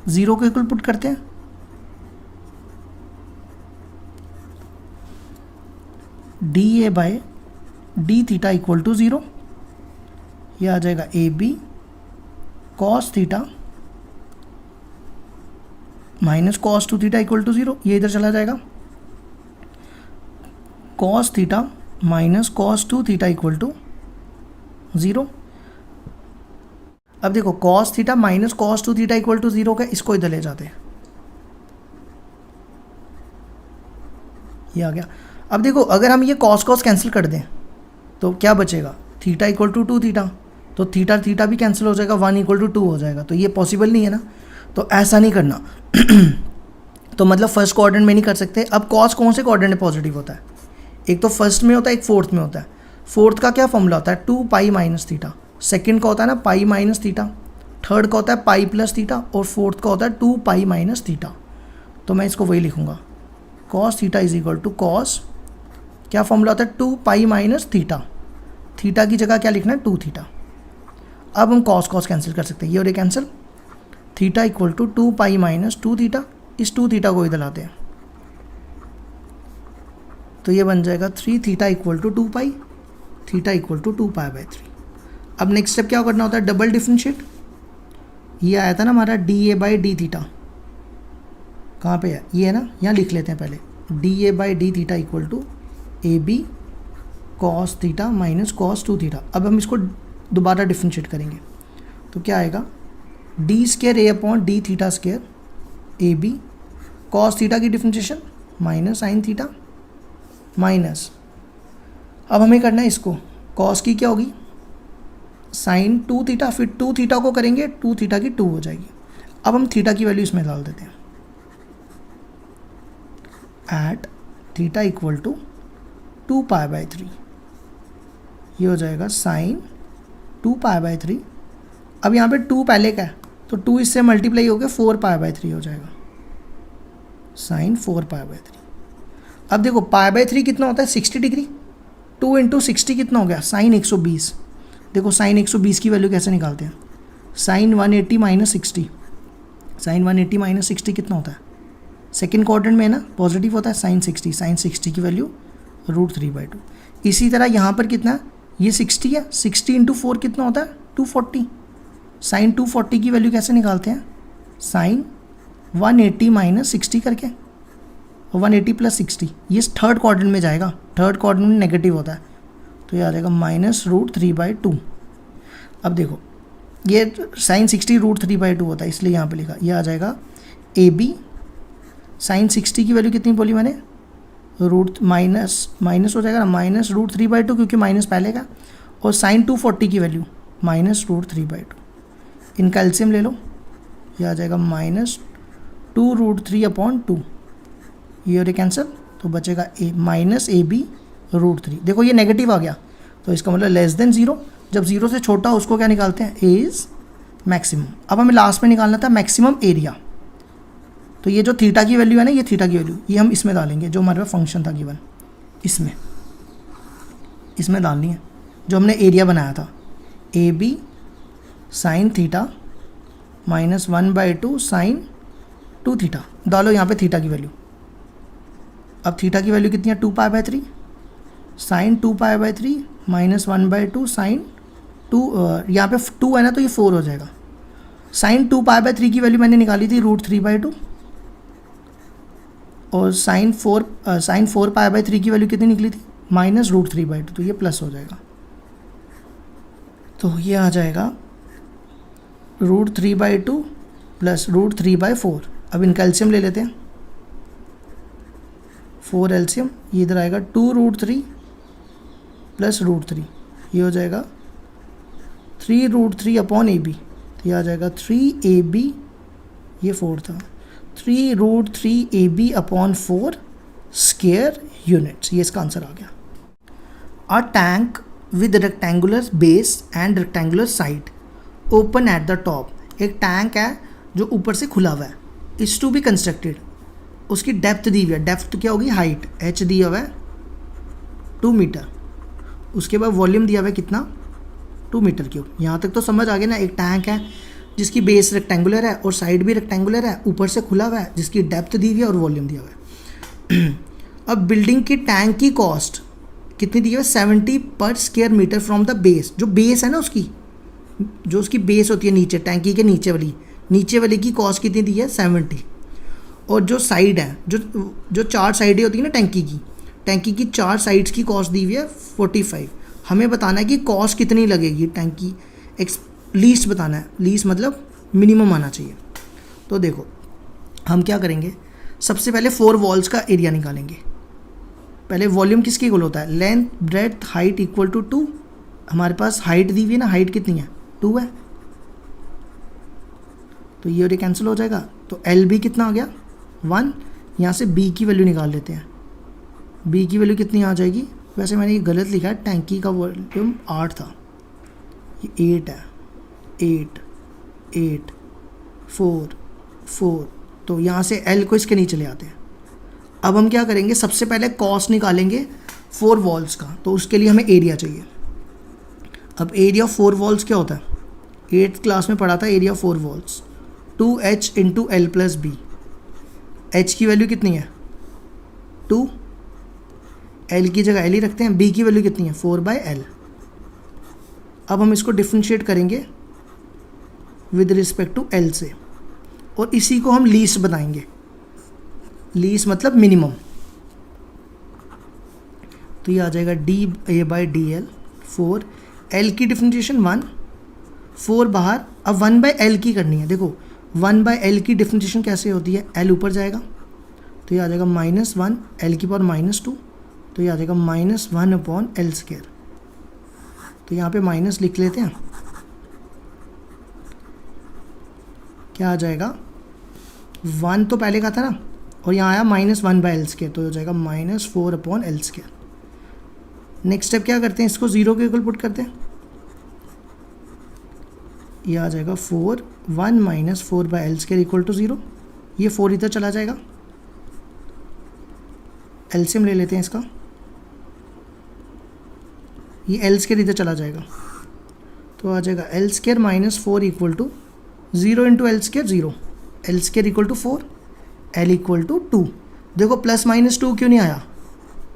ज़ीरो को इक्वल पुट करते हैं, d a by d theta equal to 0, ये आ जाएगा a B cos theta minus cos 2 theta equal to 0, ये इधर चला जाएगा, cos theta minus cos 2 theta equal to 0। अब देखो cos theta minus cos 2 theta equal to 0 का, इसको इधर ले जाते हैं, ये आ गया। अब देखो अगर हम ये कॉस कॉस कैंसिल कर दें तो क्या बचेगा, थीटा इक्वल टू 2 थीटा, तो थीटा थीटा भी कैंसिल हो जाएगा, 1 इक्वल टू 2 हो जाएगा, तो ये पॉसिबल नहीं है ना, तो ऐसा नहीं करना तो मतलब फर्स्ट क्वाड्रेंट में नहीं कर सकते। अब कॉस कौन से क्वाड्रेंट में पॉजिटिव होता है, एक तो फर्स्ट में होता है, एक फोर्थ में होता है। फोर्थ का क्या फॉर्मूला होता है, 2 पाई माइनस थीटा, सेकेंड का होता है ना पाई माइनस थीटा, थर्ड का होता है पाई प्लस थीटा, और फोर्थ का होता है 2 पाई माइनस थीटा। तो मैं इसको वही लिखूँगा, cos theta is equal to cos, क्या फॉर्मूला होता है 2 पाई माइनस थीटा, थीटा की जगह क्या लिखना है 2 थीटा। अब हम कॉस कॉस कैंसिल कर सकते हैं, ये और ये cancel, theta equal to 2 pi minus 2 theta, इस 2 थीटा को इधर लाते हैं, तो ये बन जाएगा 3 theta equal to 2 pi, theta equal to 2 pi by 3। अब नेक्स्ट स्टेप क्या करना होता है, डबल डिफरेंशिएट, ये आया था ना हमारा D A by d theta, कहाँ पे है, ये है ना, यहाँ लिख लेते हैं पहले, d A by d theta equal to A B cos theta minus cos 2 theta. अब हम इसको दोबारा डिफरेंशिएट करेंगे, तो क्या आएगा, d square A upon d theta square A B cos theta की differentiation minus sine theta minus, अब हमें करना है इसको, कॉस की क्या होगी साइन 2 थीटा, फिर 2 थीटा को करेंगे 2 थीटा की 2 हो जाएगी। अब हम थीटा की वैल्यू इसमें डाल देते हैं, एट थीटा इक्वल टू 2π/3, ये हो जाएगा साइन 2π/3। अब यहाँ पे 2 पहले का है तो 2 इससे मल्टीप्लाई हो गया 4π/3 हो जाएगा, साइन 4π/3। अब देखो π/3 कितना होता है 60 डिग्री, 2 इंटू 60 कितना हो गया साइन 120। देखो साइन 120 की वैल्यू कैसे निकालते हैं, साइन 180 माइनस 60, साइन 180 माइनस 60 कितना होता है, सेकेंड क्वाड्रेंट में है ना, पॉजिटिव होता है साइन 60, साइन 60 की वैल्यू √3/2। इसी तरह यहाँ पर कितना है, ये 60 है, 60 इंटू 4 कितना होता है 240, साइन 240 की वैल्यू कैसे निकालते हैं, साइन 180 माइनस 60 करके, और 180 प्लस 60, ये थर्ड क्वाड्रेंट में जाएगा, थर्ड क्वाड्रेंट में नेगेटिव होता है तो ये आ जाएगा -√3/2। अब देखो ये साइन 60 √3/2 होता है इसलिए यहाँ पे लिखा, ये आ जाएगा AB, साइन 60 की वैल्यू कितनी बोली मैंने, माइनस हो जाएगा ना, -√3/2 क्योंकि माइनस पहले का, और साइन 240 की वैल्यू -√3/2। इनका एलसीएम ले लो, ये आ जाएगा -2√3/2, ये और कैंसिल तो बचेगा -AB √3। देखो ये नेगेटिव आ गया तो इसका मतलब लेस देन 0, जब 0 से छोटा उसको क्या निकालते हैं, ए इज़ मैक्सिमम। अब हमें लास्ट में निकालना था मैक्सिमम एरिया, तो ये जो थीटा की वैल्यू है ना, ये थीटा की वैल्यू ये हम इसमें डालेंगे, जो हमारे पास फंक्शन था गिवन, इसमें डालनी है जो हमने एरिया बनाया था, AB sine theta -1/2 sine 2 theta, डालो यहाँ पे थीटा की वैल्यू। अब थीटा की वैल्यू कितनी है 2π/3, साइन 2π/3 -1/2 साइन 2, यहाँ पे 2 है ना तो ये 4 हो जाएगा। साइन 2π/3 की वैल्यू मैंने निकाली थी √3/2, और साइन 4π/3 की वैल्यू कितनी निकली थी -√3/2, तो ये प्लस हो जाएगा, तो ये आ जाएगा √3/2 प्लस √3/4। अब इनका एलसीएम ले लेते हैं, 4 एलसीएम, ये इधर आएगा 2√3 प्लस √3, ये हो जाएगा 3√3/AB, तो ये आ जाएगा 3AB, ये 4 था, 3√3AB/4 स्क्वायर यूनिट्स, ये इसका आंसर आ गया। A tank with rectangular base and rectangular side open at the top, एक टैंक है जो ऊपर से खुला हुआ है, इज टू बी कंस्ट्रक्टेड, उसकी डेप्थ दी हुई है, डेप्थ क्या होगी हाइट, h दिया हुआ है 2 मीटर, उसके बाद वॉल्यूम दिया हुआ है कितना 2 मीटर क्यूब। यहाँ तक तो समझ आ गया ना, एक टैंक है जिसकी बेस रेक्टेंगुलर है और साइड भी रेक्टेंगुलर है, ऊपर से खुला हुआ है, जिसकी डेप्थ दी हुई है और वॉल्यूम दिया हुआ है। अब बिल्डिंग की टैंक की कॉस्ट कितनी दी है 70 पर square metre from the base, जो बेस है ना उसकी, जो उसकी बेस होती है नीचे, टैंकी के नीचे वाली की कॉस्ट कितनी दी है 70, और जो साइड है, जो 4 साइडें होती है ना टैंकी की 4 साइड्स की कॉस्ट दी हुई है 45। हमें बताना है कि कॉस्ट कितनी लगेगी टैंकी, लीस्ट बताना है, लीस्ट मतलब मिनिमम आना चाहिए। तो देखो हम क्या करेंगे, सबसे पहले 4 वॉल्स का एरिया निकालेंगे। पहले वॉल्यूम किसके इक्वल होता है, length breadth height equal to 2, हमारे पास हाइट दी हुई है ना, हाइट कितनी है 2 है, तो ये और ये कैंसिल हो जाएगा, तो एल बी कितना आ गया 1। यहाँ से बी की वैल्यू निकाल लेते हैं, बी की वैल्यू कितनी आ जाएगी, वैसे मैंने ये गलत लिखा है, टैंकी का वॉल्यूम 8 था, ये 8 है, 8 8 4 4, तो यहाँ से एल को इसके नीचे ले आते हैं। अब हम क्या करेंगे, सबसे पहले कॉस्ट निकालेंगे 4 वॉल्स का, तो उसके लिए हमें एरिया चाहिए। अब एरिया 4 वॉल्स क्या होता है, 8th क्लास में पढ़ा था area 4 walls, 2h into l plus b. h की वैल्यू कितनी है 2, l की जगह l ही रखते हैं, b की वैल्यू कितनी है 4/l। अब हम इसको डिफ्रेंशिएट करेंगे विद रिस्पेक्ट टू l से, और इसी को हम लीस्ट बताएंगे, लीस्ट मतलब मिनिमम, तो ये आ जाएगा dA/dl 4, l की डिफ्रेंशिएशन 1, 4 बाहर, अब 1/l की करनी है। देखो 1/l की डिफ्रेंशिएशन कैसे होती है, l ऊपर जाएगा तो ये आ जाएगा -1 l की पावर -2, तो तो ये आ जाएगा -1/L²। तो यहाँ पे माइनस लिख लेते हैं, क्या आ जाएगा 1 तो पहले का था ना, और यहाँ आया -1/L², तो हो जाएगा -4/L²। नेक्स्ट स्टेप क्या करते हैं, इसको 0 के इक्वल पुट करते हैं, ये आ जाएगा 1 - 4/L² इक्वल टू 0। ये 4 इधर चला जाएगा, एलसीएम ले लेते हैं इसका, ये L² इधर चला जाएगा, तो आ जाएगा L² - 4 equal to 0 × L² 0, L² equal to 4, L equal to 2। देखो +-2 क्यों नहीं आया,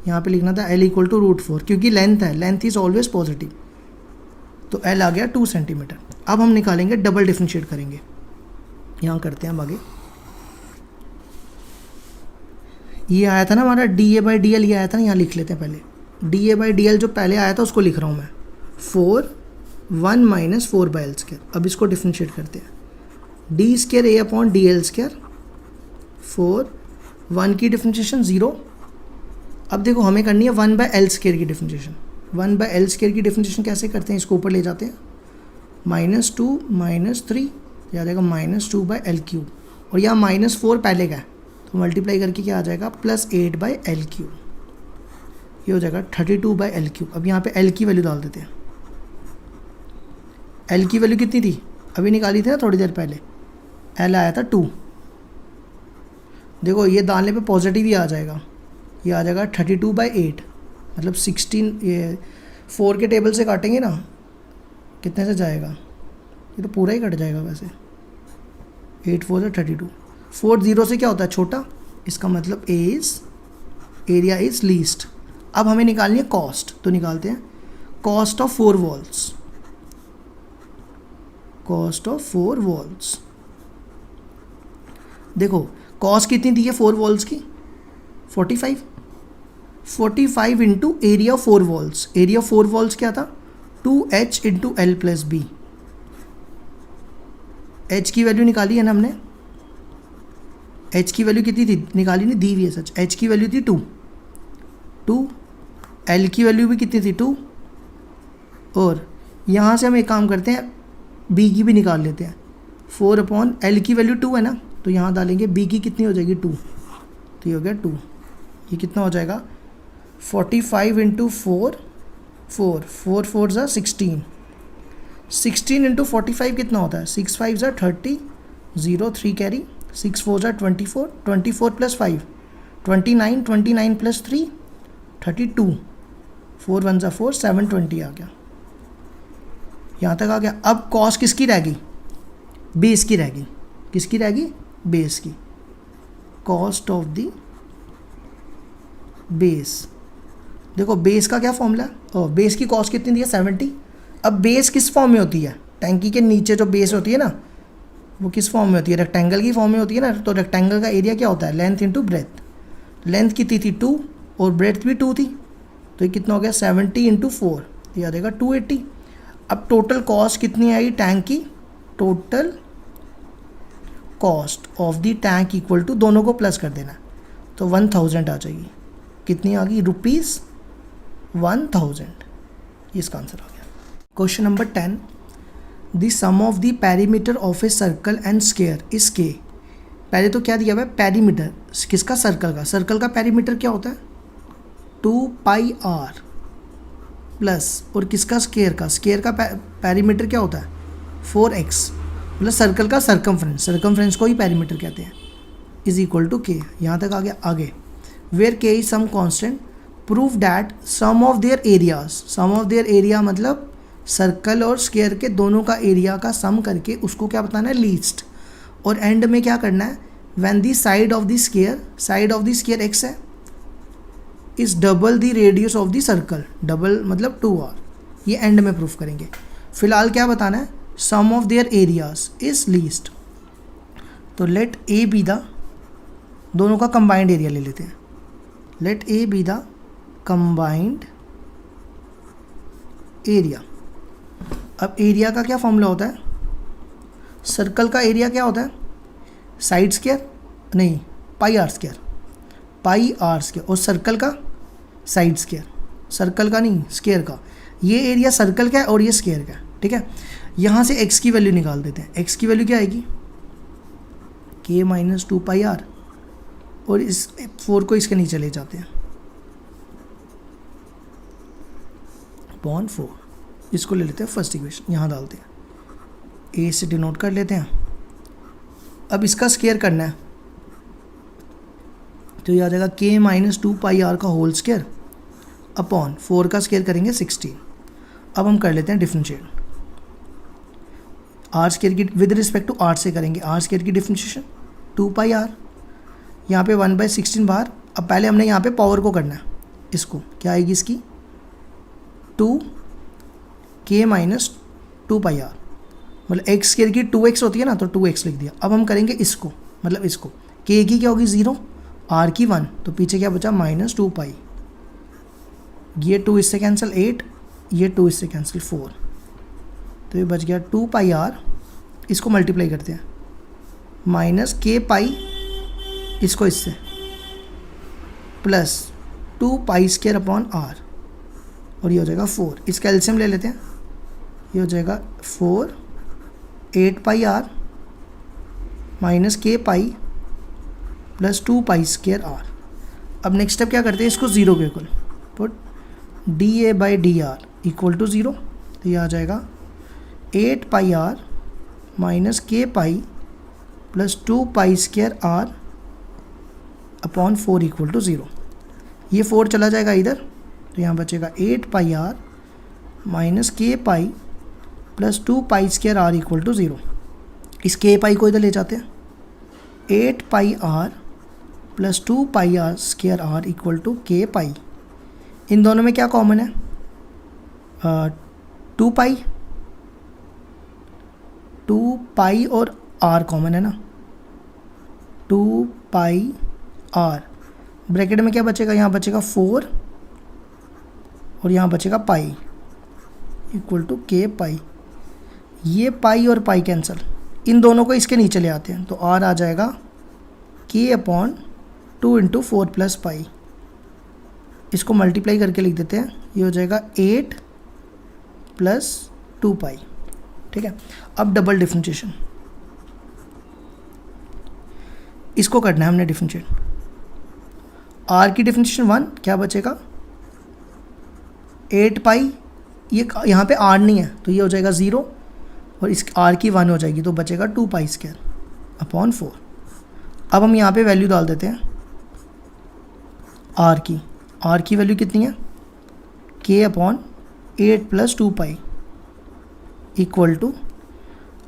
यहाँ पे लिखना था L इक्वल टू √4, क्योंकि लेंथ है, लेंथ इज़ ऑलवेज पॉजिटिव, तो L आ गया 2 सेंटीमीटर। अब हम निकालेंगे, डबल डिफरेंशिएट करेंगे, यहाँ करते हैं हम आगे। ये आया था ना हमारा dA/dL, ये आया था ना, यहाँ लिख लेते हैं पहले। dA/dL जो पहले आया था उसको लिख रहा हूँ मैं, 1 - 4/L²। अब इसको डिफरेंशिएट करते हैं, d²A/dL², 4, 1 की डिफरेंशिएशन 0। अब देखो हमें करनी है 1/L² की डिफरेंशिएशन। 1/L² की डिफरेंशिएशन कैसे करते हैं, इसको ऊपर ले जाते हैं, -2 - 3 आ जाएगा -2/L³, और यहाँ -4 पहले का है, तो मल्टीप्लाई करके क्या आ जाएगा +8/L³, ये हो जाएगा 32/L³। अब यहाँ पे L की वैल्यू डाल देते हैं, L की वैल्यू कितनी थी, अभी निकाली थी ना थोड़ी देर पहले, L आया था 2। देखो ये डालने पे पॉजिटिव ही आ जाएगा, ये आ जाएगा 32/8, मतलब 16, ये 4 के टेबल से काटेंगे ना, कितने से जाएगा, ये तो पूरा ही कट जाएगा वैसे, 8 4 32, 4 0 से क्या होता है छोटा, इसका मतलब एरिया इज़ लीस्ट। अब हमें निकालनी है कॉस्ट, तो निकालते हैं cost of 4 walls, cost of 4 walls. देखो कॉस्ट कितनी दी है 4 वॉल्स की, 45 into area 4 walls. Area 4 walls क्या था, 2H × L + B। H की वैल्यू निकाली है ना हमने, H की वैल्यू कितनी थी, निकाली नहीं, दी हुई है सच। H की वैल्यू थी 2, L की वैल्यू भी कितनी थी 2, और यहाँ से हम एक काम करते हैं, B की भी निकाल लेते हैं। 4/L की वैल्यू 2 है ना, तो यहाँ डालेंगे B की कितनी हो जाएगी 2, तो ये हो गया 2। ये कितना हो जाएगा 45 × 4, 4 4 ज़ा 16, 16 × 45 कितना होता है, 6 5 ज़ा 30, 0 3 कैरी, 6 4 ज़ा 24, 24 + 5 29, 29 + 3 32, 4 1 ज़ा 4, 720 आ गया, यहाँ तक आ गया। अब कॉस्ट किसकी रहेगी, बेस की रहेगी, किसकी रहेगी, बेस की, कॉस्ट ऑफ द बेस। देखो बेस का क्या फॉर्मूला है, बेस की कॉस्ट कितनी दी है 70। अब बेस किस फॉर्म में होती है, टैंकी के नीचे जो बेस होती है ना, वो किस फॉर्म में होती है, रेक्टेंगल की फॉर्म में होती है ना, तो रेक्टेंगल का एरिया क्या होता है, लेंथ × ब्रेथ। लेंथ कितनी थी 2, और ब्रेथ भी 2 थी, तो ये कितना हो गया 70 × 4, ये आ जाएगा 280। अब टोटल कॉस्ट कितनी आई टैंक की, total cost of the tank equal to, दोनों को प्लस कर देना, तो 1000 आ जाएगी। कितनी आ गई, ₹1000। इसका आंसर आ गया। Question number 10, the sum of the perimeter of a circle and square is k. पहले तो क्या दिया हुआ है, पेरीमीटर किसका, सर्कल का। सर्कल का पेरीमीटर क्या होता है 2πr प्लस, और किसका, स्क्वायर का। स्क्वायर का पेरीमीटर क्या होता है 4x, मतलब सर्कल का सर्कमफ्रेंस, सर्कमफ्रेंस को ही पेरीमीटर कहते हैं, इज इक्वल टू के। यहाँ तक आ गया। आगे where k is some constant, prove that sum of their areas. Sum of their area मतलब सर्कल और स्क्वायर के दोनों का एरिया का सम करके उसको क्या बताना है, लीस्ट। और एंड में क्या करना है, when the side of the square, side of the square x है, is double the radius of the circle, double मतलब 2r। ये एंड में प्रूफ करेंगे। फिलहाल क्या बताना है, sum of their areas is least. तो लेट ए बी द, दोनों का कंबाइंड एरिया ले लेते हैं, let A be the combined area. अब एरिया का क्या फॉर्मूला होता है, सर्कल का एरिया क्या होता है, साइड स्क्वायर नहीं, πr², और सर्कल का साइड स्क्वायर, सर्कल का नहीं, स्क्वायर का। ये एरिया सर्कल का है और ये स्क्वायर का है, ठीक है। यहाँ से x की वैल्यू निकाल देते हैं। x की वैल्यू क्या आएगी, k माइनस 2πr, और इस 4 को इसके नीचे ले जाते हैं अपॉन 4, इसको ले लेते हैं फर्स्ट इक्वेशन, यहाँ डालते हैं, a से डिनोट कर लेते हैं। अब इसका स्क्वायर करना है तो ये आ जाएगा k माइनस 2πr का होल स्क्वायर अपॉन 4 का स्क्वायर करेंगे 16। अब हम कर लेते हैं डिफरेंशिएट, आर स्क्वायर की विद रिस्पेक्ट टू आर से करेंगे, आर स्क्वायर की डिफरेंशिएशन 2πr, यहाँ पे 1/16 बाहर। अब पहले हमने यहाँ पे पावर को करना है, इसको क्या आएगी इसकी 2k माइनस 2πr, मतलब x स्क्वायर की 2x होती है ना, तो 2x लिख दिया। अब हम करेंगे इसको, मतलब इसको, k की क्या होगी 0, r की 1, तो पीछे क्या बचा माइनस 2π, ये 2 इससे कैंसिल 8, ये 2 इससे कैंसिल 4, तो ये बच गया 2πr, इसको मल्टीप्लाई करते हैं माइनस k पाई, इसको इससे प्लस 2π² अपॉन r, और ये हो जाएगा 4, इसका एलसीएम ले लेते हैं, ये हो जाएगा 4 8πr minus k pi plus 2π² r। अब नेक्स्ट स्टेप क्या करते हैं, इसको 0 के equal put dA/dr equal to 0, तो ये आ जाएगा 8πr minus k pi plus 2π² r upon 4 equal to 0। ये 4 चला जाएगा इधर, तो यहाँ बचेगा 8πr minus k pi plus 2π² r equal to 0। इस k पाई को इधर ले जाते हैं, 8πr plus 2πr² r equal to k pi. इन दोनों में क्या कॉमन है, 2π और r कॉमन है ना, 2πr, ब्रैकेट में क्या बचेगा, यहाँ बचेगा 4 और यहाँ बचेगा पाई इक्वल टू k पाई। ये पाई और पाई कैंसिल, इन दोनों को इसके नीचे ले आते हैं, तो r आ जाएगा k अपॉन 2 इंटू 4 प्लस पाई, इसको मल्टीप्लाई करके लिख देते हैं, ये हो जाएगा 8 प्लस 2π, ठीक है। अब डबल डिफरेंशिएशन, इसको करना है हमने डिफरेंशिएट, r की डिफरेंशिएशन 1, क्या बचेगा 8π, ये यहाँ पे r नहीं है तो ये हो जाएगा 0, और इस r की 1 हो जाएगी, तो बचेगा 2π² अपॉन 4। अब हम यहाँ पे वैल्यू डाल देते हैं r की वैल्यू कितनी है, k upon 8 plus 2π equal to,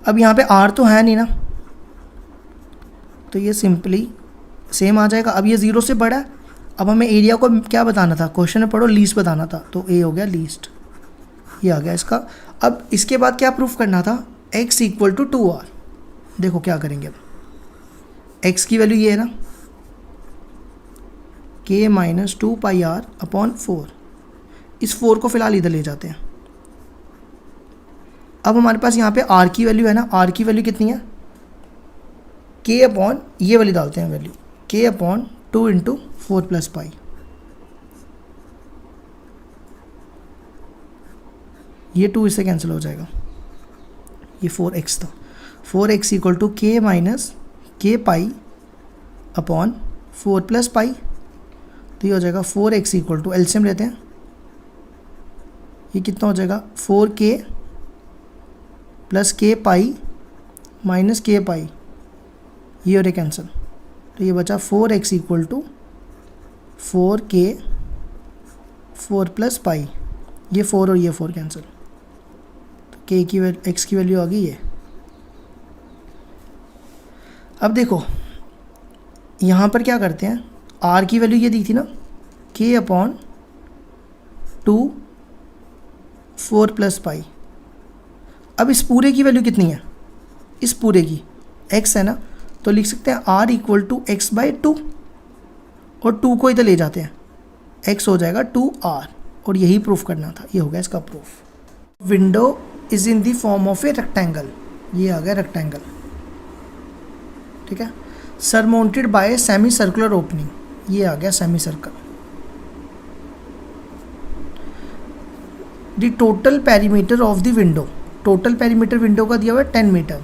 अब यहाँ पे r तो है नहीं ना, तो ये सिंपली सेम आ जाएगा। अब ये 0 से बड़ा है, अब हमें एरिया को क्या बताना था, क्वेश्चन में पढ़ो लीस्ट बताना था, तो a हो गया लीस्ट, ये आ गया इसका। अब इसके बाद क्या प्रूफ करना था, x इक्वल टू 2r। देखो क्या करेंगे, अब x की वैल्यू ये है ना, k माइनस 2πr अपॉन 4, इस 4 को फिलहाल इधर ले जाते हैं। अब हमारे पास यहाँ पे r की वैल्यू है ना, r की वैल्यू कितनी है, k अपॉन, ये वाली डालते हैं value, k upon 2 into 4 plus पाई, ये 2 इससे कैंसिल हो जाएगा, ये 4x था, 4x equal to k minus k pi upon 4 plus pi, तो ये हो जाएगा 4x इक्वल टू, एलसीएम लेते हैं, ये कितना हो जाएगा 4k plus k pi minus k पाई, ये हो रहा कैंसिल, तो ये बचा 4x equal to 4k 4 plus पाई, ये 4 और ये 4 कैंसिल, तो k की वैल्यू, x की वैल्यू आ गई ये। अब देखो यहाँ पर क्या करते हैं, r की वैल्यू ये दी थी ना, k अपॉन 2 4 प्लस पाई। अब इस पूरे की वैल्यू कितनी है, इस पूरे की x है ना, तो लिख सकते हैं r इक्वल टू x/2, और 2 को इधर ले जाते हैं, x हो जाएगा 2r, और यही प्रूफ करना था, ये हो गया इसका proof. Window is in the form of a rectangle, ये आ गया रेक्टेंगल, ठीक है। Surmounted by semi circular opening, ये आ गया semi circle. The total perimeter of the window, total perimeter window का दिया हुआ है 10 metre.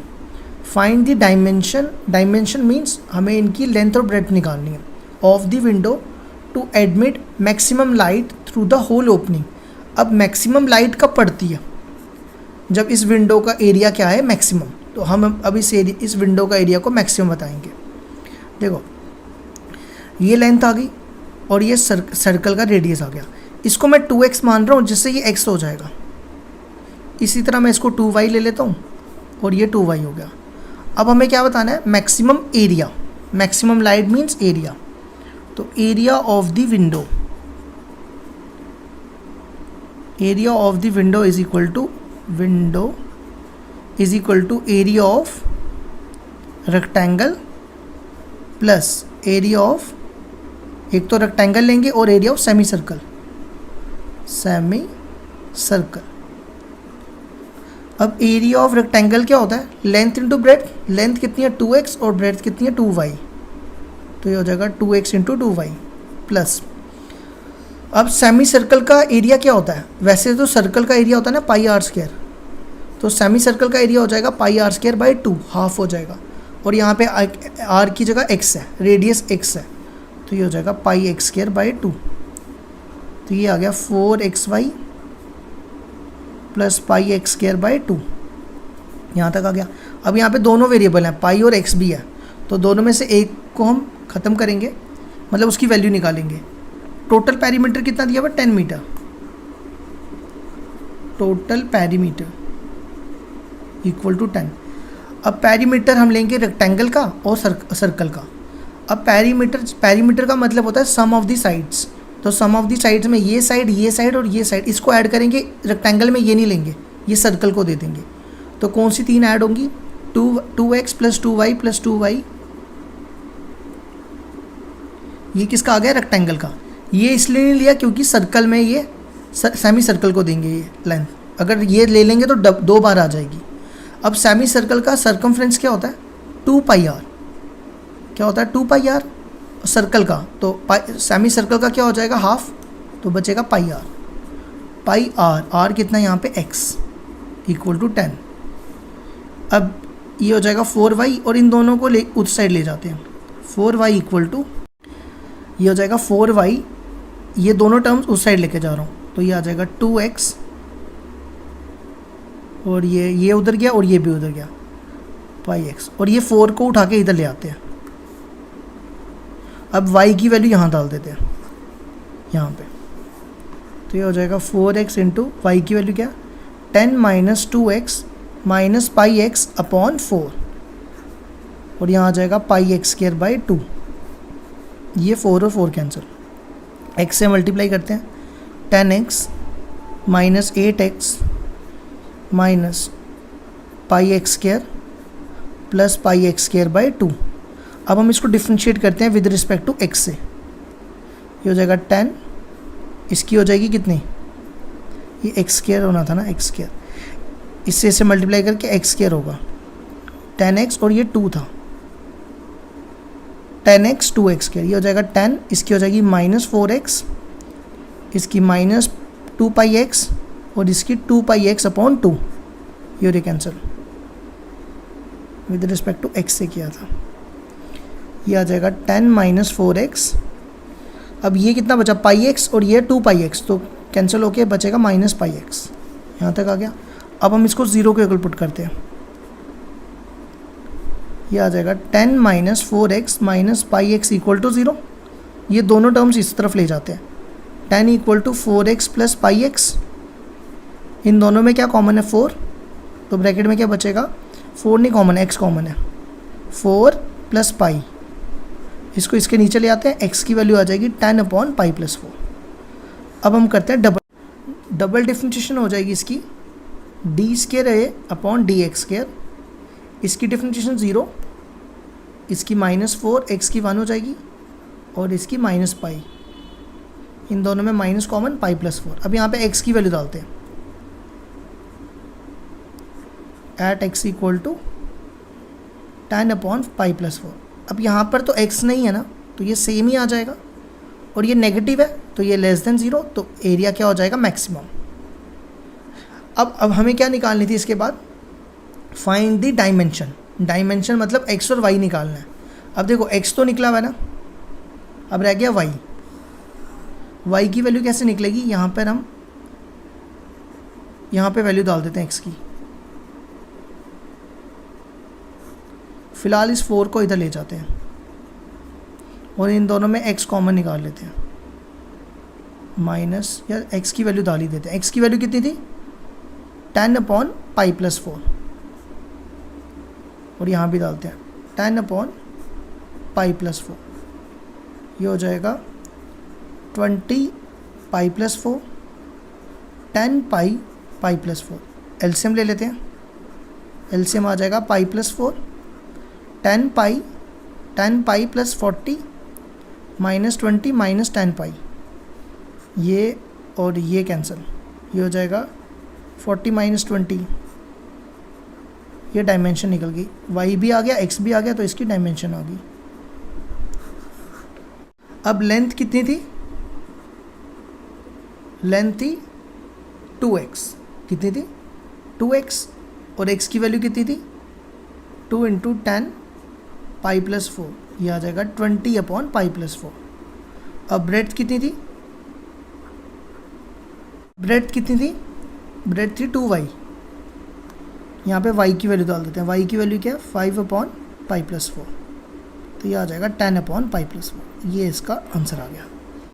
Find the dimension, dimension means हमें इनकी लेंथ और ब्रेड्थ निकालनी है, of the window to admit maximum light through the whole opening. अब मैक्सिमम लाइट कब पड़ती है, जब इस विंडो का एरिया क्या है मैक्सिमम, तो हम अब इस विंडो का एरिया को मैक्सिमम बताएंगे। देखो ये लेंथ आ गई और ये सर्कल का रेडियस आ गया, इसको मैं 2x मान रहा हूँ जिससे ये x हो जाएगा। इसी तरह मैं इसको 2y ले लेता हूँ और ये 2y हो गया। अब हमें क्या बताना है, maximum area, maximum light means area, तो area of the window, area of the window is equal to area of rectangle plus area of, एक तो रेक्टेंगल लेंगे और area of semicircle, semicircle. अब एरिया ऑफ रेक्टेंगल क्या होता है, length into breadth, length कितनी है 2x और ब्रेड्थ कितनी है 2y, तो ये हो जाएगा 2x इंटू 2y प्लस। अब सेमी सर्कल का एरिया क्या होता है, वैसे तो सर्कल का एरिया होता है ना पाई आर स्क्वायर, तो सेमी सर्कल का एरिया हो जाएगा पाई आर स्क्वायर बाई 2, हाफ हो जाएगा, और यहाँ पे आर की जगह x है, रेडियस x है, तो ये हो जाएगा पाई एक्स स्क्वायर बाई 2, तो ये आ गया 4xy plus pi x square by 2, यहाँ तक आ गया। अब यहाँ पे दोनों वेरिएबल हैं, पाई और x भी है, तो दोनों में से एक को हम ख़त्म करेंगे, मतलब उसकी वैल्यू निकालेंगे। टोटल पेरीमीटर कितना दिया हुआ, 10 metre, total perimeter equal to 10। अब पेरीमीटर हम लेंगे रेक्टेंगल का और सर्कल का। अब पेरीमीटर का मतलब होता है सम ऑफ द साइड्स, तो सम ऑफ द साइड्स में ये साइड और ये साइड, इसको ऐड करेंगे, रेक्टेंगल में ये नहीं लेंगे, ये सर्कल को दे देंगे। तो कौन सी तीन ऐड होंगी, 2x plus 2y plus 2y, ये किसका आ गया, रेक्टेंगल का। ये इसलिए नहीं लिया क्योंकि सर्कल में ये सेमी सर्कल को देंगे ये लेंथ, अगर ये ले लेंगे तो 2 बार आ जाएगी। अब सेमी सर्कल का सर्कमफ्रेंस क्या होता है, 2 पाई आर, क्या होता है 2 पाई आर सर्कल का, तो सेमी सर्कल का क्या हो जाएगा हाफ, तो बचेगा पाई आर, आर कितना यहाँ पे x इक्वल टू 10। अब ये हो जाएगा 4y और इन दोनों को उस साइड ले जाते हैं, 4y इक्वल टू, ये हो जाएगा 4y, ये दोनों टर्म्स उस साइड लेके जा रहा हूँ, तो ये आ जाएगा 2x और ये उधर गया और ये भी उधर गया, पाई x, और ये 4 को उठा के इधर ले आते हैं। अब y की वैल्यू यहाँ डाल देते हैं यहाँ पे, तो ये हो जाएगा 4x इंटू वाई की वैल्यू क्या, 10 minus 2x minus pi x upon 4, और यहाँ आ जाएगा पाई एक्स स्क्वायर बाई 2, ये 4 और 4 कैंसिल, x से मल्टीप्लाई करते हैं, 10x minus 8x minus pi x square plus pi x square by 2। अब हम इसको डिफ्रेंशिएट करते हैं विद रिस्पेक्ट टू x से, ये हो जाएगा 10, इसकी हो जाएगी कितनी, ये एक्स स्क्वायर होना था ना, एक्स स्क्वायर, इससे इसे मल्टीप्लाई करके एक्स स्क्वायर होगा 10x और ये 2 था, 10x 2x स्क्वायर, ये हो जाएगा 10, इसकी हो जाएगी माइनस 4x, इसकी माइनस 2 पाई एक्स और इसकी 2 पाई एक्स अपॉन 2, ये cancel with respect to x से किया था, ये आ जाएगा 10 माइनस 4x। अब ये कितना बचा, पाई एक्स और ये 2 पाई एक्स, तो कैंसिल होके बचेगा माइनस पाई एक्स, यहाँ तक आ गया। अब हम इसको 0 के इक्वल पुट करते हैं, ये आ जाएगा 10 minus 4x minus pi x equal to 0, ये दोनों टर्म्स इस तरफ ले जाते हैं, 10 equal to 4x plus pi X, इन दोनों में क्या कॉमन है 4, तो ब्रैकेट में क्या बचेगा, 4 नहीं कॉमन है, x कॉमन है, 4 प्लस पाई, इसको इसके नीचे ले आते हैं, x की वैल्यू आ जाएगी 10 अपॉन पाई प्लस 4। अब हम करते हैं डबल डिफ्रेंशिएशन हो जाएगी इसकी, डी स्क्वायर है अपॉन डी एक्स स्क्वायर, इसकी डिफ्रेंशिएशन 0, इसकी -4, x की 1 हो जाएगी और इसकी माइनस पाई, इन दोनों में माइनस कॉमन, पाई प्लस 4। अब यहाँ पे x की वैल्यू डालते हैं, at x equal to 10 upon pi plus 4। अब यहाँ पर तो x नहीं है ना, तो ये सेम ही आ जाएगा, और ये नेगेटिव है तो ये लेस देन 0, तो एरिया क्या हो जाएगा मैक्सिमम। अब हमें क्या निकालनी थी इसके बाद, फाइंड द डायमेंशन। डायमेंशन मतलब x और y निकालना है। अब देखो x तो निकला हुआ है ना, अब रह गया y। y की वैल्यू कैसे निकलेगी, यहाँ पर हम यहाँ पे वैल्यू डाल देते हैं x की। फिलहाल इस 4 को इधर ले जाते हैं और इन दोनों में x कॉमन निकाल लेते हैं, माइनस या x की वैल्यू डाल ही देते हैं। x की वैल्यू कितनी थी, 10/π+4, और यहाँ भी डालते हैं 10/π+4। ये हो जाएगा 20π+4, 10π+4। एलसीएम ले लेते हैं, एलसीएम आ जाएगा π+4, 10π+40 -20 -10π, ये और ये कैंसिल, ये हो जाएगा 40 -20। ये डायमेंशन निकल गई, y भी आ गया x भी आ गया, तो इसकी डायमेंशन आ गई। अब लेंथ कितनी थी, लेंथ थी 2x, कितनी थी 2x, और x की वैल्यू कितनी थी 2 × 10π+4, ये आ जाएगा 20/π+4। अब ब्रेड्थ कितनी थी, ब्रेड्थ कितनी थी, ब्रेड्थ थी 2y। यहाँ पे y की वैल्यू डाल देते हैं, y की वैल्यू क्या है 5/π+4, तो ये आ जाएगा 10/π+4। ये इसका आंसर आ गया।